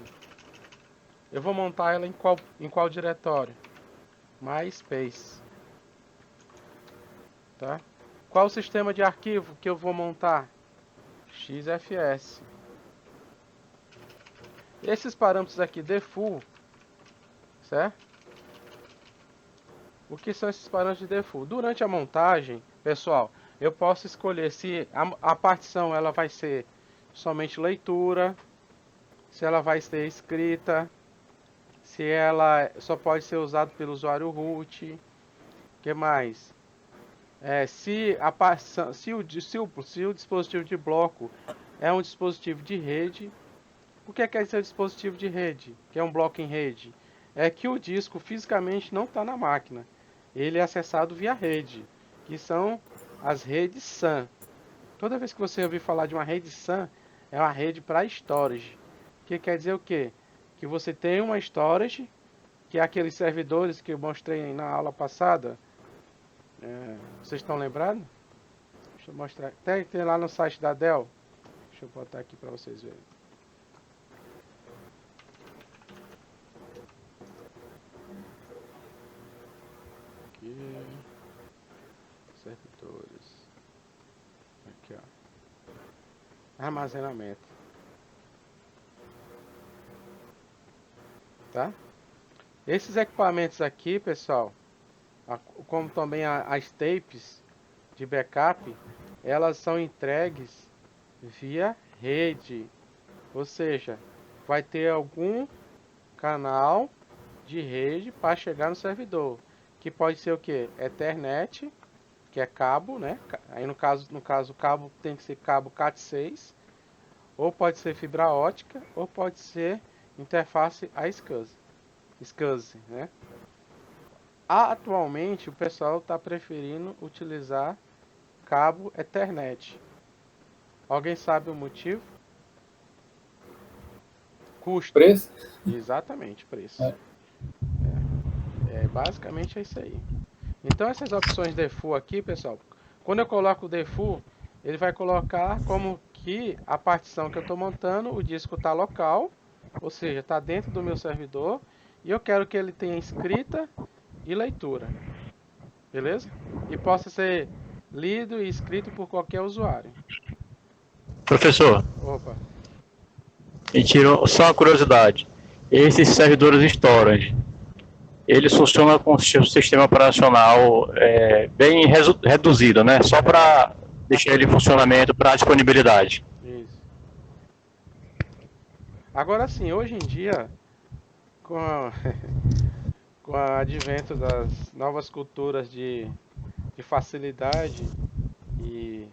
eu vou montar ela em qual diretório? MySpace. Tá? Qual o sistema de arquivo que eu vou montar? XFS. Esses parâmetros aqui, default, certo? O que são esses parâmetros de default? Durante a montagem, pessoal, eu posso escolher se a partição ela vai ser somente leitura, se ela vai ser escrita, se ela só pode ser usada pelo usuário root. O que mais? Se o dispositivo de bloco é um dispositivo de rede. O que quer dizer dispositivo de rede? Que é um bloco em rede? É que o disco fisicamente não está na máquina. Ele é acessado via rede, que são as redes SAN. Toda vez que você ouvir falar de uma rede SAN, é uma rede para storage. Que quer dizer o quê? Que você tem uma storage, que é aqueles servidores que eu mostrei na aula passada. Vocês estão lembrados? Deixa eu mostrar. Tem lá no site da Dell. Deixa eu botar aqui para vocês verem. Aqui. Servidores. Aqui, ó. Armazenamento. Tá? Esses equipamentos aqui, pessoal, como também as tapes de backup, elas são entregues via rede. Ou seja, vai ter algum canal de rede para chegar no servidor. Que pode ser o que? Ethernet, que é cabo, né? Aí no caso o cabo tem que ser cabo Cat6, ou pode ser fibra ótica, ou pode ser interface a SCSI, né? Atualmente o pessoal está preferindo utilizar cabo Ethernet. Alguém sabe o motivo? Custo. Preço? Exatamente, preço. Basicamente é isso aí. Então essas opções default aqui, pessoal, quando eu coloco o default, ele vai colocar como que a partição que eu estou montando, o disco está local, ou seja, está dentro do meu servidor, e eu quero que ele tenha escrita e leitura. Beleza? E possa ser lido e escrito por qualquer usuário. Professor, Opa. me tirou só uma curiosidade. Esses servidores storage, eles funcionam com o sistema operacional bem reduzido, né? Só para deixar ele em funcionamento para disponibilidade. Isso. Agora sim, hoje em dia, com o advento das novas culturas de facilidade, e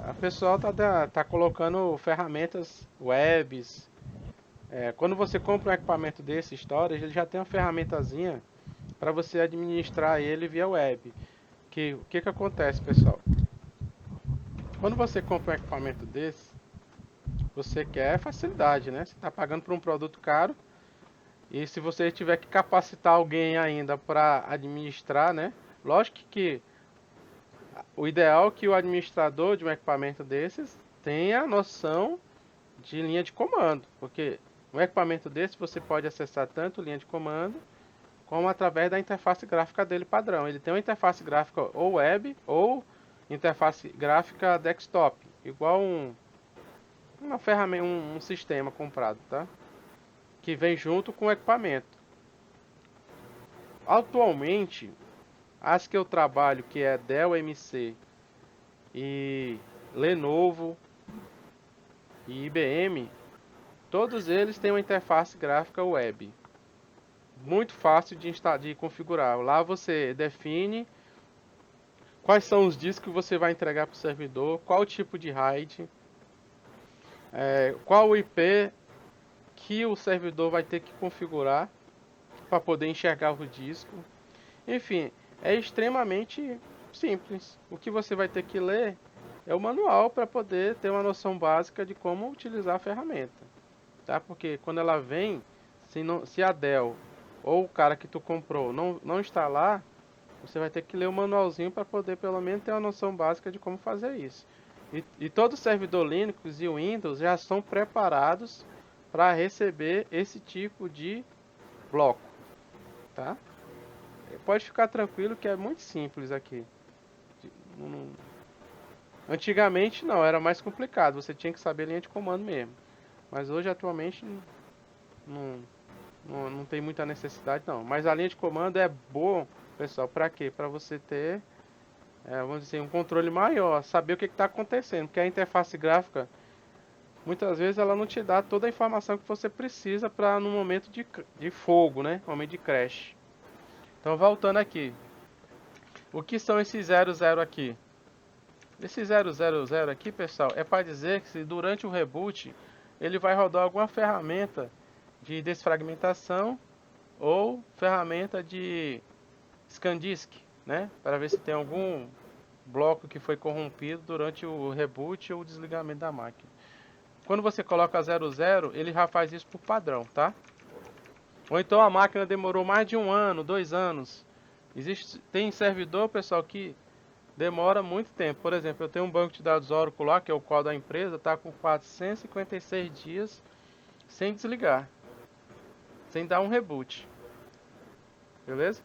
a pessoa tá colocando ferramentas webs. Quando você compra um equipamento desse storage, ele já tem uma ferramentazinha para você administrar ele via web. O que acontece, pessoal? Quando você compra um equipamento desse, você quer facilidade, né? Você está pagando por um produto caro, e se você tiver que capacitar alguém ainda para administrar, né? Lógico que o ideal é que o administrador de um equipamento desses tenha a noção de linha de comando, porque um equipamento desse você pode acessar tanto linha de comando como através da interface gráfica dele padrão. Ele tem uma interface gráfica ou web ou interface gráfica desktop, igual uma ferramenta, um sistema comprado, tá? Que vem junto com o equipamento. Atualmente, as que eu trabalho, que é Dell MC e Lenovo e IBM, todos eles têm uma interface gráfica web. Muito fácil de configurar. Lá você define quais são os discos que você vai entregar para o servidor, qual tipo de RAID, qual o IP que o servidor vai ter que configurar para poder enxergar o disco. Enfim, é extremamente simples. O que você vai ter que ler é o manual para poder ter uma noção básica de como utilizar a ferramenta. Tá? Porque quando ela vem, se a Dell ou o cara que tu comprou não está lá, você vai ter que ler o manualzinho para poder pelo menos ter uma noção básica de como fazer isso. E todo servidor Linux e Windows já são preparados para receber esse tipo de bloco. Tá? pode ficar tranquilo que é muito simples aqui. Antigamente não, era mais complicado, você tinha que saber linha de comando mesmo. Mas hoje, atualmente, não tem muita necessidade não. Mas a linha de comando é boa, pessoal, para quê? Para você ter, vamos dizer, um controle maior, saber o que está acontecendo. Porque a interface gráfica, muitas vezes, ela não te dá toda a informação que você precisa para no momento de fogo, né? Momento de crash. Então, voltando aqui. O que são esses 00 aqui? Esse 000 aqui, pessoal, é para dizer que se durante o reboot ele vai rodar alguma ferramenta de desfragmentação ou ferramenta de ScanDisk, né? Para ver se tem algum bloco que foi corrompido durante o reboot ou o desligamento da máquina. Quando você coloca 00, ele já faz isso por padrão, tá? Ou então a máquina demorou mais de 1 ano, 2 anos. Tem servidor, pessoal, que demora muito tempo. Por exemplo, eu tenho um banco de dados Oracle lá, que é o qual da empresa, está com 456 dias sem desligar, sem dar um reboot. Beleza?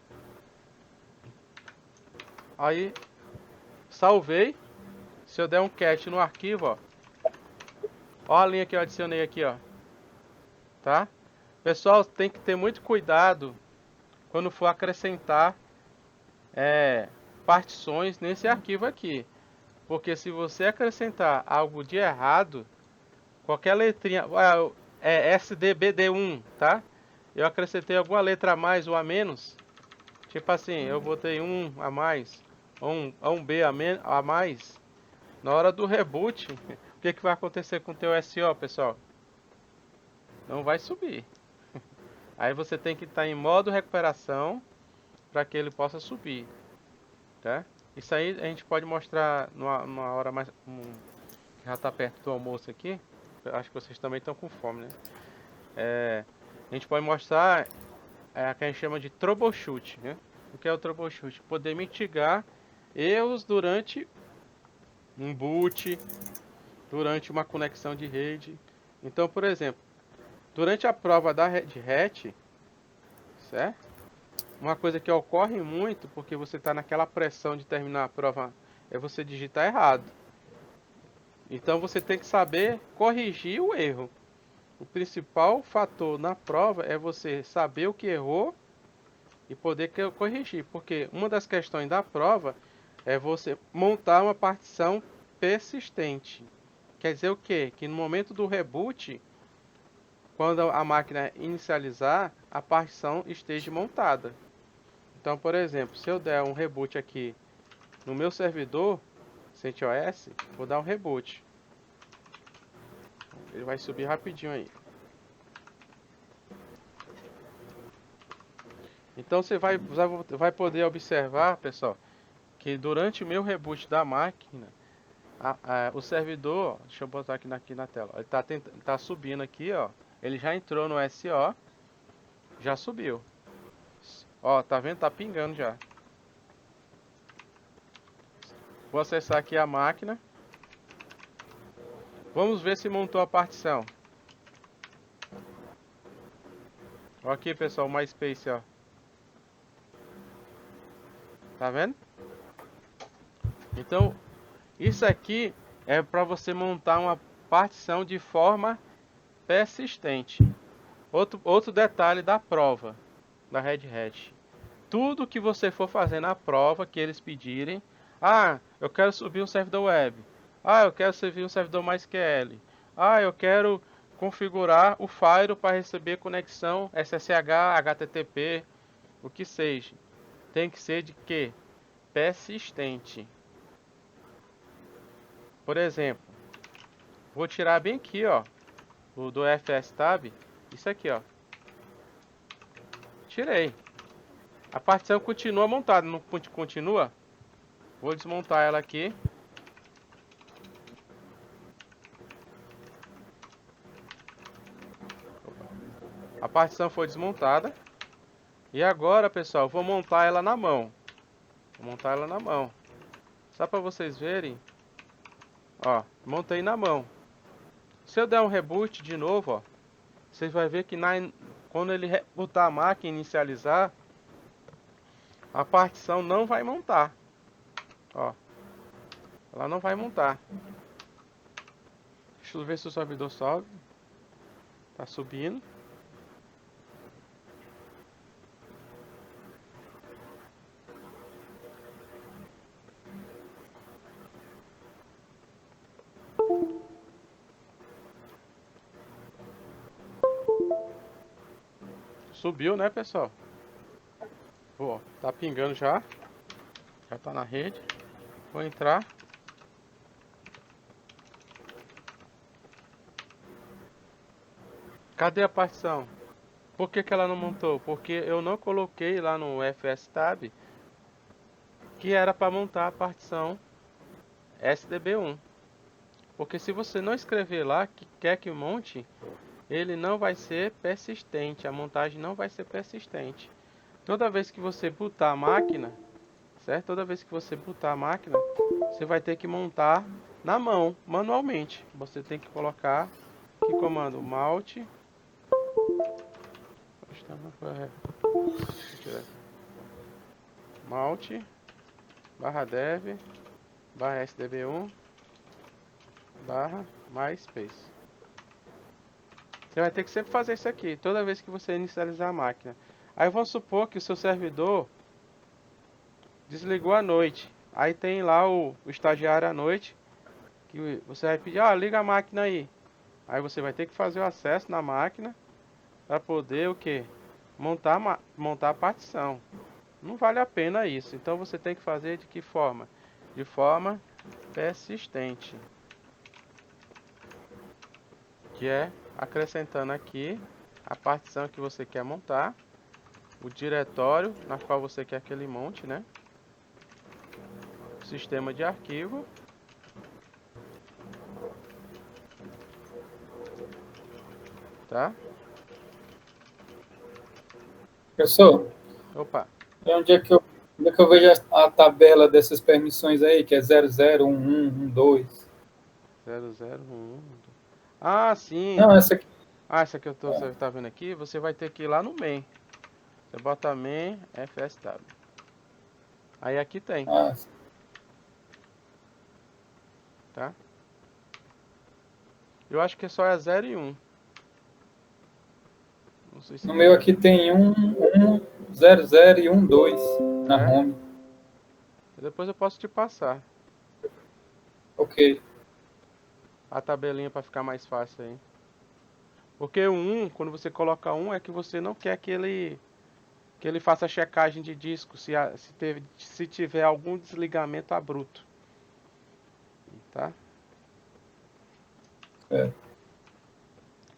Aí, salvei. Se eu der um cat no arquivo, ó a linha que eu adicionei aqui, ó. Tá? Pessoal, tem que ter muito cuidado quando for acrescentar partições nesse arquivo aqui, porque se você acrescentar algo de errado, qualquer letrinha, é SDBD1, tá? Eu acrescentei alguma letra a mais ou a menos, tipo assim, eu botei um a mais, ou um B a mais, na hora do reboot, o que vai acontecer com o teu SO, pessoal? Não vai subir. Aí você tem que estar em modo recuperação para que ele possa subir. Tá? Isso aí a gente pode mostrar numa hora mais que já está perto do almoço aqui. Acho que vocês também estão com fome, né? A gente pode mostrar que a gente chama de troubleshoot, né? O que é o troubleshoot? Poder mitigar erros durante um boot, durante uma conexão de rede. Então, por exemplo, durante a prova da Red Hat, certo? Uma coisa que ocorre muito, porque você está naquela pressão de terminar a prova, é você digitar errado. Então você tem que saber corrigir o erro. O principal fator na prova é você saber o que errou e poder corrigir. Porque uma das questões da prova é você montar uma partição persistente. Quer dizer o quê? Que no momento do reboot, quando a máquina inicializar, a partição esteja montada. Então, por exemplo, se eu der um reboot aqui no meu servidor, CentOS, vou dar um reboot. Ele vai subir rapidinho aí. Então você vai poder observar, pessoal, que durante o meu reboot da máquina, o servidor, deixa eu botar aqui na tela, ele tá subindo aqui, ó. Ele já entrou no SO, já subiu. Ó, tá vendo? Tá pingando já. Vou acessar aqui a máquina. Vamos ver se montou a partição. Ó aqui, pessoal, o MySpace, ó. Tá vendo? Então, isso aqui é para você montar uma partição de forma persistente. Outro detalhe da prova da Red Hat. Tudo que você for fazer na prova que eles pedirem, eu quero subir um servidor web, eu quero subir um servidor MySQL, eu quero configurar o Firewall para receber conexão SSH, HTTP, o que seja. Tem que ser de quê? Persistente. Por exemplo, vou tirar bem aqui, ó, o do FSTab, isso aqui, ó. Tirei. A partição continua montada, não continua? Vou desmontar ela aqui. A partição foi desmontada. E agora, pessoal, vou montar ela na mão. Vou montar ela na mão. Só para vocês verem. Ó, montei na mão. Se eu der um reboot de novo, ó, vocês vão ver que quando ele rebootar a máquina e inicializar, a partição não vai montar. Ó, ela não vai montar. Deixa eu ver se o servidor sobe. Tá subindo. Subiu, né, pessoal? Ó, tá pingando já. Já tá na rede. Vou entrar. Cadê a partição? Por que ela não montou? Porque eu não coloquei lá no FSTab que era para montar a partição SDB1. Porque se você não escrever lá que quer que monte, ele não vai ser persistente. A montagem não vai ser persistente. Toda vez que você botar a máquina, certo? Toda vez que você botar a máquina, você vai ter que montar na mão, manualmente. Você tem que colocar que comando malt malt /dev /sdb1 /myspace. Você vai ter que sempre fazer isso aqui, toda vez que você inicializar a máquina. Aí vamos supor que o seu servidor desligou à noite. Aí tem lá o estagiário à noite, que você vai pedir, liga a máquina aí. Aí você vai ter que fazer o acesso na máquina para poder o que? Montar a partição. Não vale a pena isso. Então você tem que fazer de que forma? De forma persistente. Que é acrescentando aqui a partição que você quer montar, o diretório na qual você quer que ele monte, né? O sistema de arquivo. Tá? Professor, Opa. onde é que eu vejo a tabela dessas permissões aí, que é 0011, 12? 0011. Ah, sim. Não, essa aqui. Essa que você tá vendo aqui, você vai ter que ir lá no main. Você bota main fstab. Aí aqui tem, Ah, tá? Eu acho que só é 0 e 1. Não sei se no meu aqui tem 00 e 12 na É? home. Depois eu posso te passar Ok. a tabelinha para ficar mais fácil aí. Porque o 1, quando você coloca 1, é que você não quer que ele faça a checagem de disco se tiver algum desligamento abrupto. Tá? É.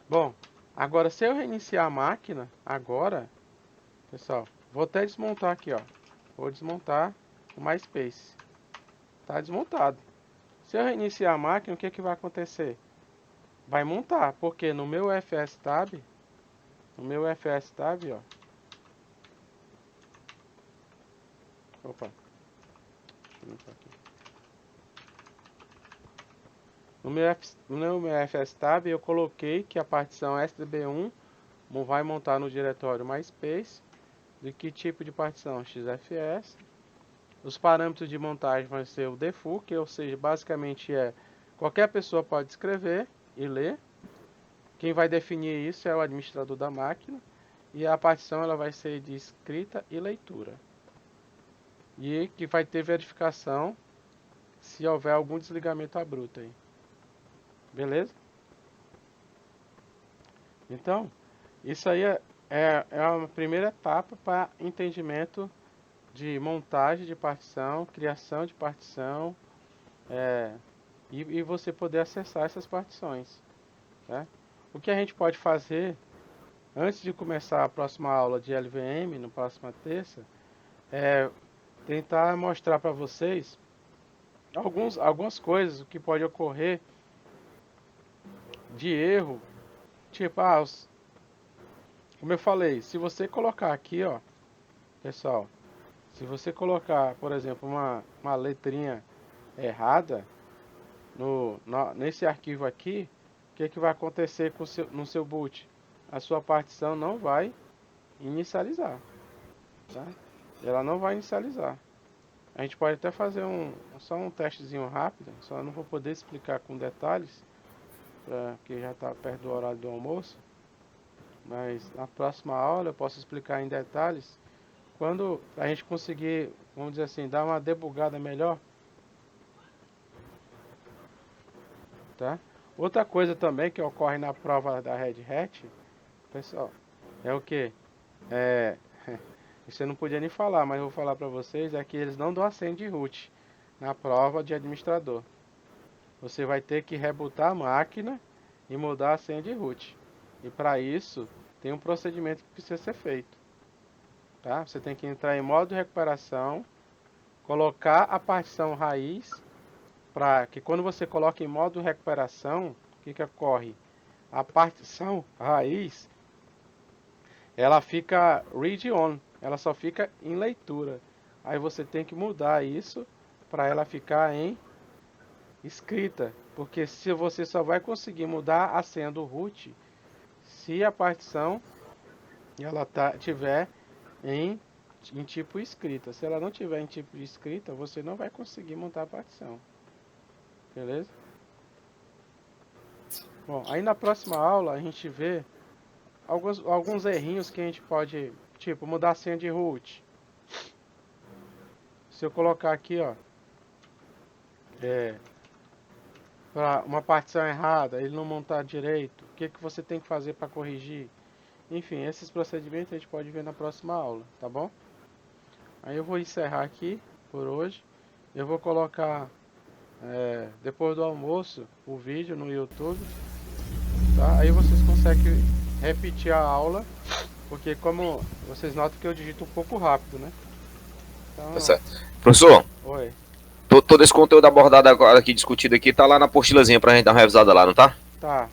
Bom, agora se eu reiniciar a máquina, agora, pessoal, vou até desmontar aqui, ó. Vou desmontar o MySpace. Tá desmontado. Se eu reiniciar a máquina, o que que vai acontecer? Vai montar, porque no meu FSTab, ó. Opa. Deixa eu limpar aqui. No meu FSTab eu coloquei que a partição SDB1 vai montar no diretório MySpace. De que tipo de partição? XFS. Os parâmetros de montagem vão ser o default, ou seja, basicamente qualquer pessoa pode escrever e ler. Quem vai definir isso é o administrador da máquina. E a partição ela vai ser de escrita e leitura. E que vai ter verificação se houver algum desligamento abrupto aí. Beleza? Então, isso aí é uma primeira etapa para entendimento de montagem de partição, criação de partição, e você poder acessar essas partições. Tá? O que a gente pode fazer, antes de começar a próxima aula de LVM, na próxima terça, é tentar mostrar para vocês algumas coisas que pode ocorrer de erro, tipo, como eu falei, se você colocar aqui, ó, pessoal, se você colocar, por exemplo, uma letrinha errada nesse arquivo aqui, o que vai acontecer no seu boot? A sua partição não vai inicializar, tá? ela não vai inicializar. A gente pode até fazer só um testezinho rápido, só não vou poder explicar com detalhes, porque já está perto do horário do almoço. Mas na próxima aula eu posso explicar em detalhes quando a gente conseguir, vamos dizer assim, dar uma debugada melhor. Tá? Outra coisa também que ocorre na prova da Red Hat, pessoal, é o que? Isso eu não podia nem falar, mas eu vou falar para vocês, é que eles não dão a senha de root na prova de administrador. Você vai ter que rebootar a máquina e mudar a senha de root. E para isso, tem um procedimento que precisa ser feito. Tá? Você tem que entrar em modo de recuperação, colocar a partição raiz, para que quando você coloca em modo de recuperação, o que ocorre? A partição raiz, ela fica read-on, ela só fica em leitura. Aí você tem que mudar isso para ela ficar em escrita, porque se você só vai conseguir mudar a senha do root se a partição ela tiver em tipo escrita. Se ela não tiver em tipo de escrita, você não vai conseguir montar a partição. Beleza? Bom, aí na próxima aula a gente vê alguns errinhos que a gente pode, tipo, mudar a senha de root. Se eu colocar aqui, ó, para uma partição errada, ele não montar direito, o que você tem que fazer para corrigir? Enfim, esses procedimentos a gente pode ver na próxima aula, tá bom? Aí eu vou encerrar aqui por hoje. Eu vou colocar depois do almoço o vídeo no YouTube, tá? Aí vocês conseguem repetir a aula, porque como vocês notam que eu digito um pouco rápido, né? Então, Tá certo. Professor, oi. todo esse conteúdo abordado agora aqui, discutido aqui, tá lá na apostilazinha pra gente dar uma revisada lá, não tá? Tá.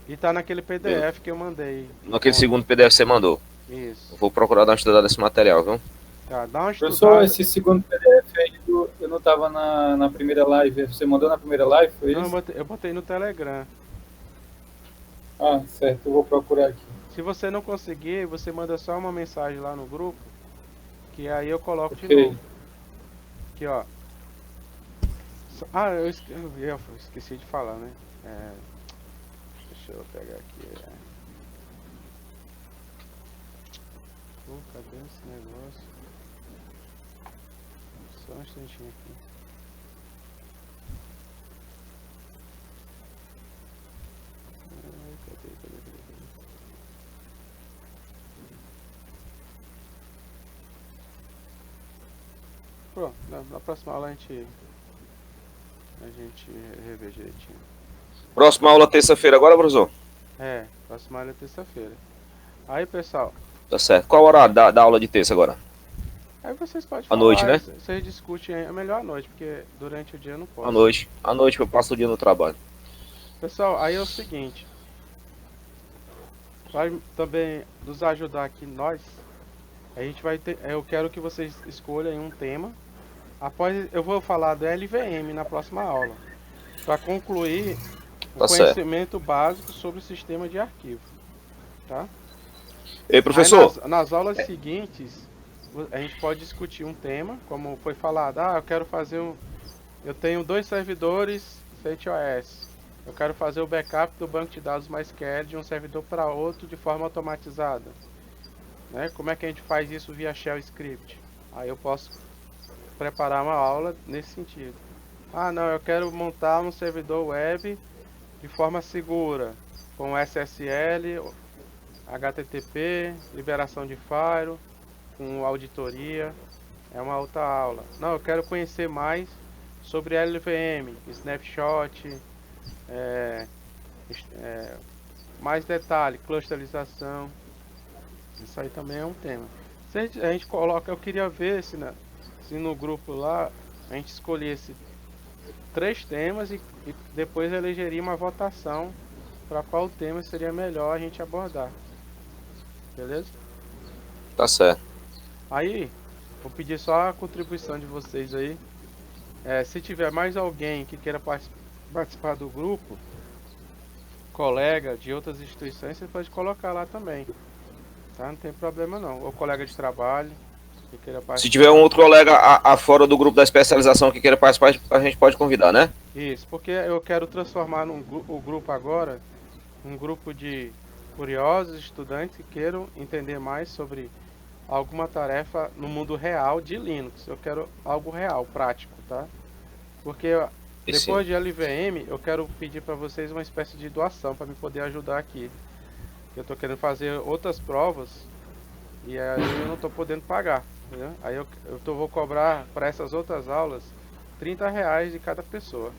E tá naquele PDF que eu mandei. Naquele segundo PDF que você mandou. Isso. Eu vou procurar dar uma estudada nesse material, viu? Tá, dá uma Professor, estudada. esse segundo PDF aí, eu não estava na primeira live. Você mandou na primeira live, foi Não, isso? eu botei no Telegram. Ah, certo, eu vou procurar aqui. Se você não conseguir, você manda só uma mensagem lá no grupo, que aí eu coloco de Ok. novo. Aqui, ó. Ah, eu esqueci de falar, né? Deixa eu pegar aqui. Pô, cadê esse negócio? Só um instantinho aqui. Cadê? Pronto, na próxima aula a gente revê direitinho. Próxima aula terça-feira agora, professor? Próxima aula é terça-feira. Aí, pessoal, Tá certo. Qual o horário da aula de terça agora? aí vocês podem À falar. noite, né? Vocês discutem, é melhor à noite, porque durante o dia eu não posso. À noite. À noite eu passo o dia no trabalho. Pessoal, aí é o seguinte. Vai também nos ajudar aqui, nós. A gente vai ter, eu quero que vocês escolham um tema. Após, eu vou falar do LVM na próxima aula, para concluir o Tá certo. conhecimento básico sobre o sistema de arquivo, tá? Ei, professor. Aí nas aulas seguintes, a gente pode discutir um tema, como foi falado. Eu quero fazer eu tenho 2 servidores CentOS. Eu quero fazer o backup do banco de dados MySQL de um servidor para outro de forma automatizada. Né? Como é que a gente faz isso via Shell Script? Aí eu posso preparar uma aula nesse sentido. Não, eu quero montar um servidor web de forma segura, com SSL, HTTP, liberação de firewall, com auditoria. É uma outra aula. Não, eu quero conhecer mais sobre LVM, snapshot, mais detalhe, clusterização. Isso aí também é um tema. Se a gente coloca, eu queria ver se no grupo lá a gente escolhesse 3 temas e depois elegeria uma votação para qual tema seria melhor a gente abordar. Beleza? Tá certo. Aí, vou pedir só a contribuição de vocês aí. Se tiver mais alguém que queira participar do grupo, colega de outras instituições, você pode colocar lá também. Tá? Não tem problema não. Ou colega de trabalho. que queira participar. Se tiver um outro colega fora do grupo da especialização que queira participar, a gente pode convidar, né? Isso, porque eu quero transformar o grupo agora um grupo de curiosos estudantes que queiram entender mais sobre alguma tarefa no mundo real de Linux. Eu quero algo real, prático, tá? Porque depois de LVM, eu quero pedir para vocês uma espécie de doação para me poder ajudar aqui. Eu tô querendo fazer outras provas e aí eu não tô podendo pagar, entendeu? Aí vou cobrar para essas outras aulas R$ 30 de cada pessoa.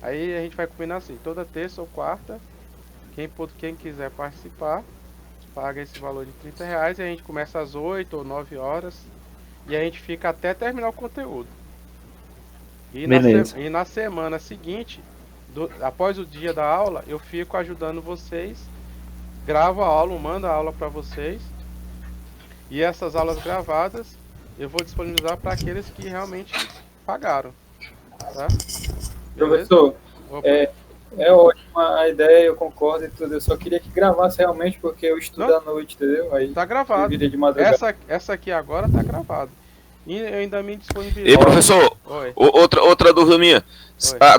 Aí a gente vai combinar assim, toda terça ou quarta, quem quiser participar, paga esse valor de R$ 30 e a gente começa às 8 ou 9 horas e a gente fica até terminar o conteúdo. E na semana seguinte, após o dia da aula, eu fico ajudando vocês, gravo a aula, mando a aula para vocês. E essas aulas gravadas eu vou disponibilizar para aqueles que realmente pagaram. Tá? Professor, é ótima a ideia, eu concordo e tudo. Eu só queria que gravasse realmente, porque eu estudo à noite, entendeu? Aí tá gravado. De madrugada. Essa aqui agora tá gravado. E eu ainda me disponibilizo. Ei, professor, outra dúvida minha.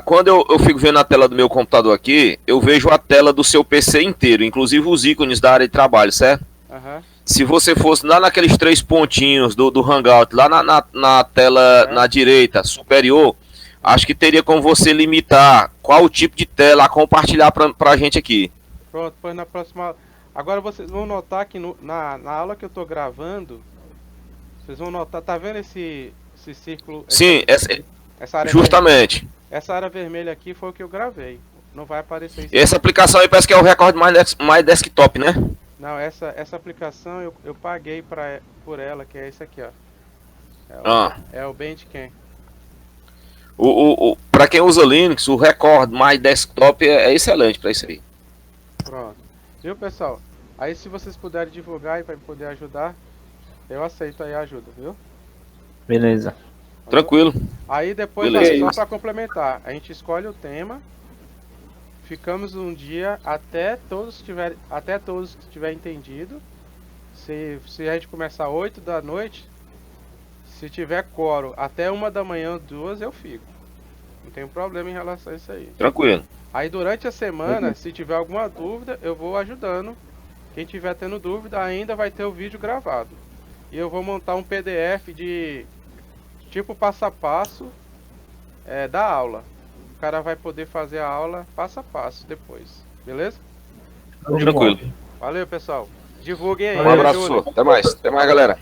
Quando eu fico vendo a tela do meu computador aqui, eu vejo a tela do seu PC inteiro, inclusive os ícones da área de trabalho, certo? Uhum. Se você fosse lá naqueles 3 pontinhos do Hangout, lá na tela na direita superior, acho que teria como você limitar qual o tipo de tela a compartilhar pra gente aqui. Pronto, pois na próxima. Agora vocês vão notar que na aula que eu tô gravando, vocês vão notar, tá vendo esse círculo? Sim, essa área justamente. Vermelha, essa área vermelha aqui foi o que eu gravei. Não vai aparecer isso. Essa aplicação aí parece que é o Record My Desktop, né? Não, essa aplicação eu paguei por ela, que é esse aqui, ó. É o Bandcamp. Para quem usa Linux, o Record My Desktop é excelente para isso aí. Pronto. Viu, pessoal? Aí se vocês puderem divulgar e para poder ajudar, eu aceito aí a ajuda, viu? Beleza. Tranquilo. Aí depois, só para complementar, a gente escolhe o tema, ficamos um dia até todos que tiverem entendido. Se a gente começar 8 da noite, se tiver quórum até 1 da manhã, 2, eu fico. Não tem problema em relação a isso aí. Tranquilo. Aí durante a semana, se tiver alguma dúvida, eu vou ajudando. Quem tiver tendo dúvida, ainda vai ter o vídeo gravado. E eu vou montar um PDF de tipo passo a passo da aula. O cara vai poder fazer a aula passo a passo depois. Beleza? Tranquilo. Valeu, pessoal. Divulguem aí. Um abraço, até mais galera.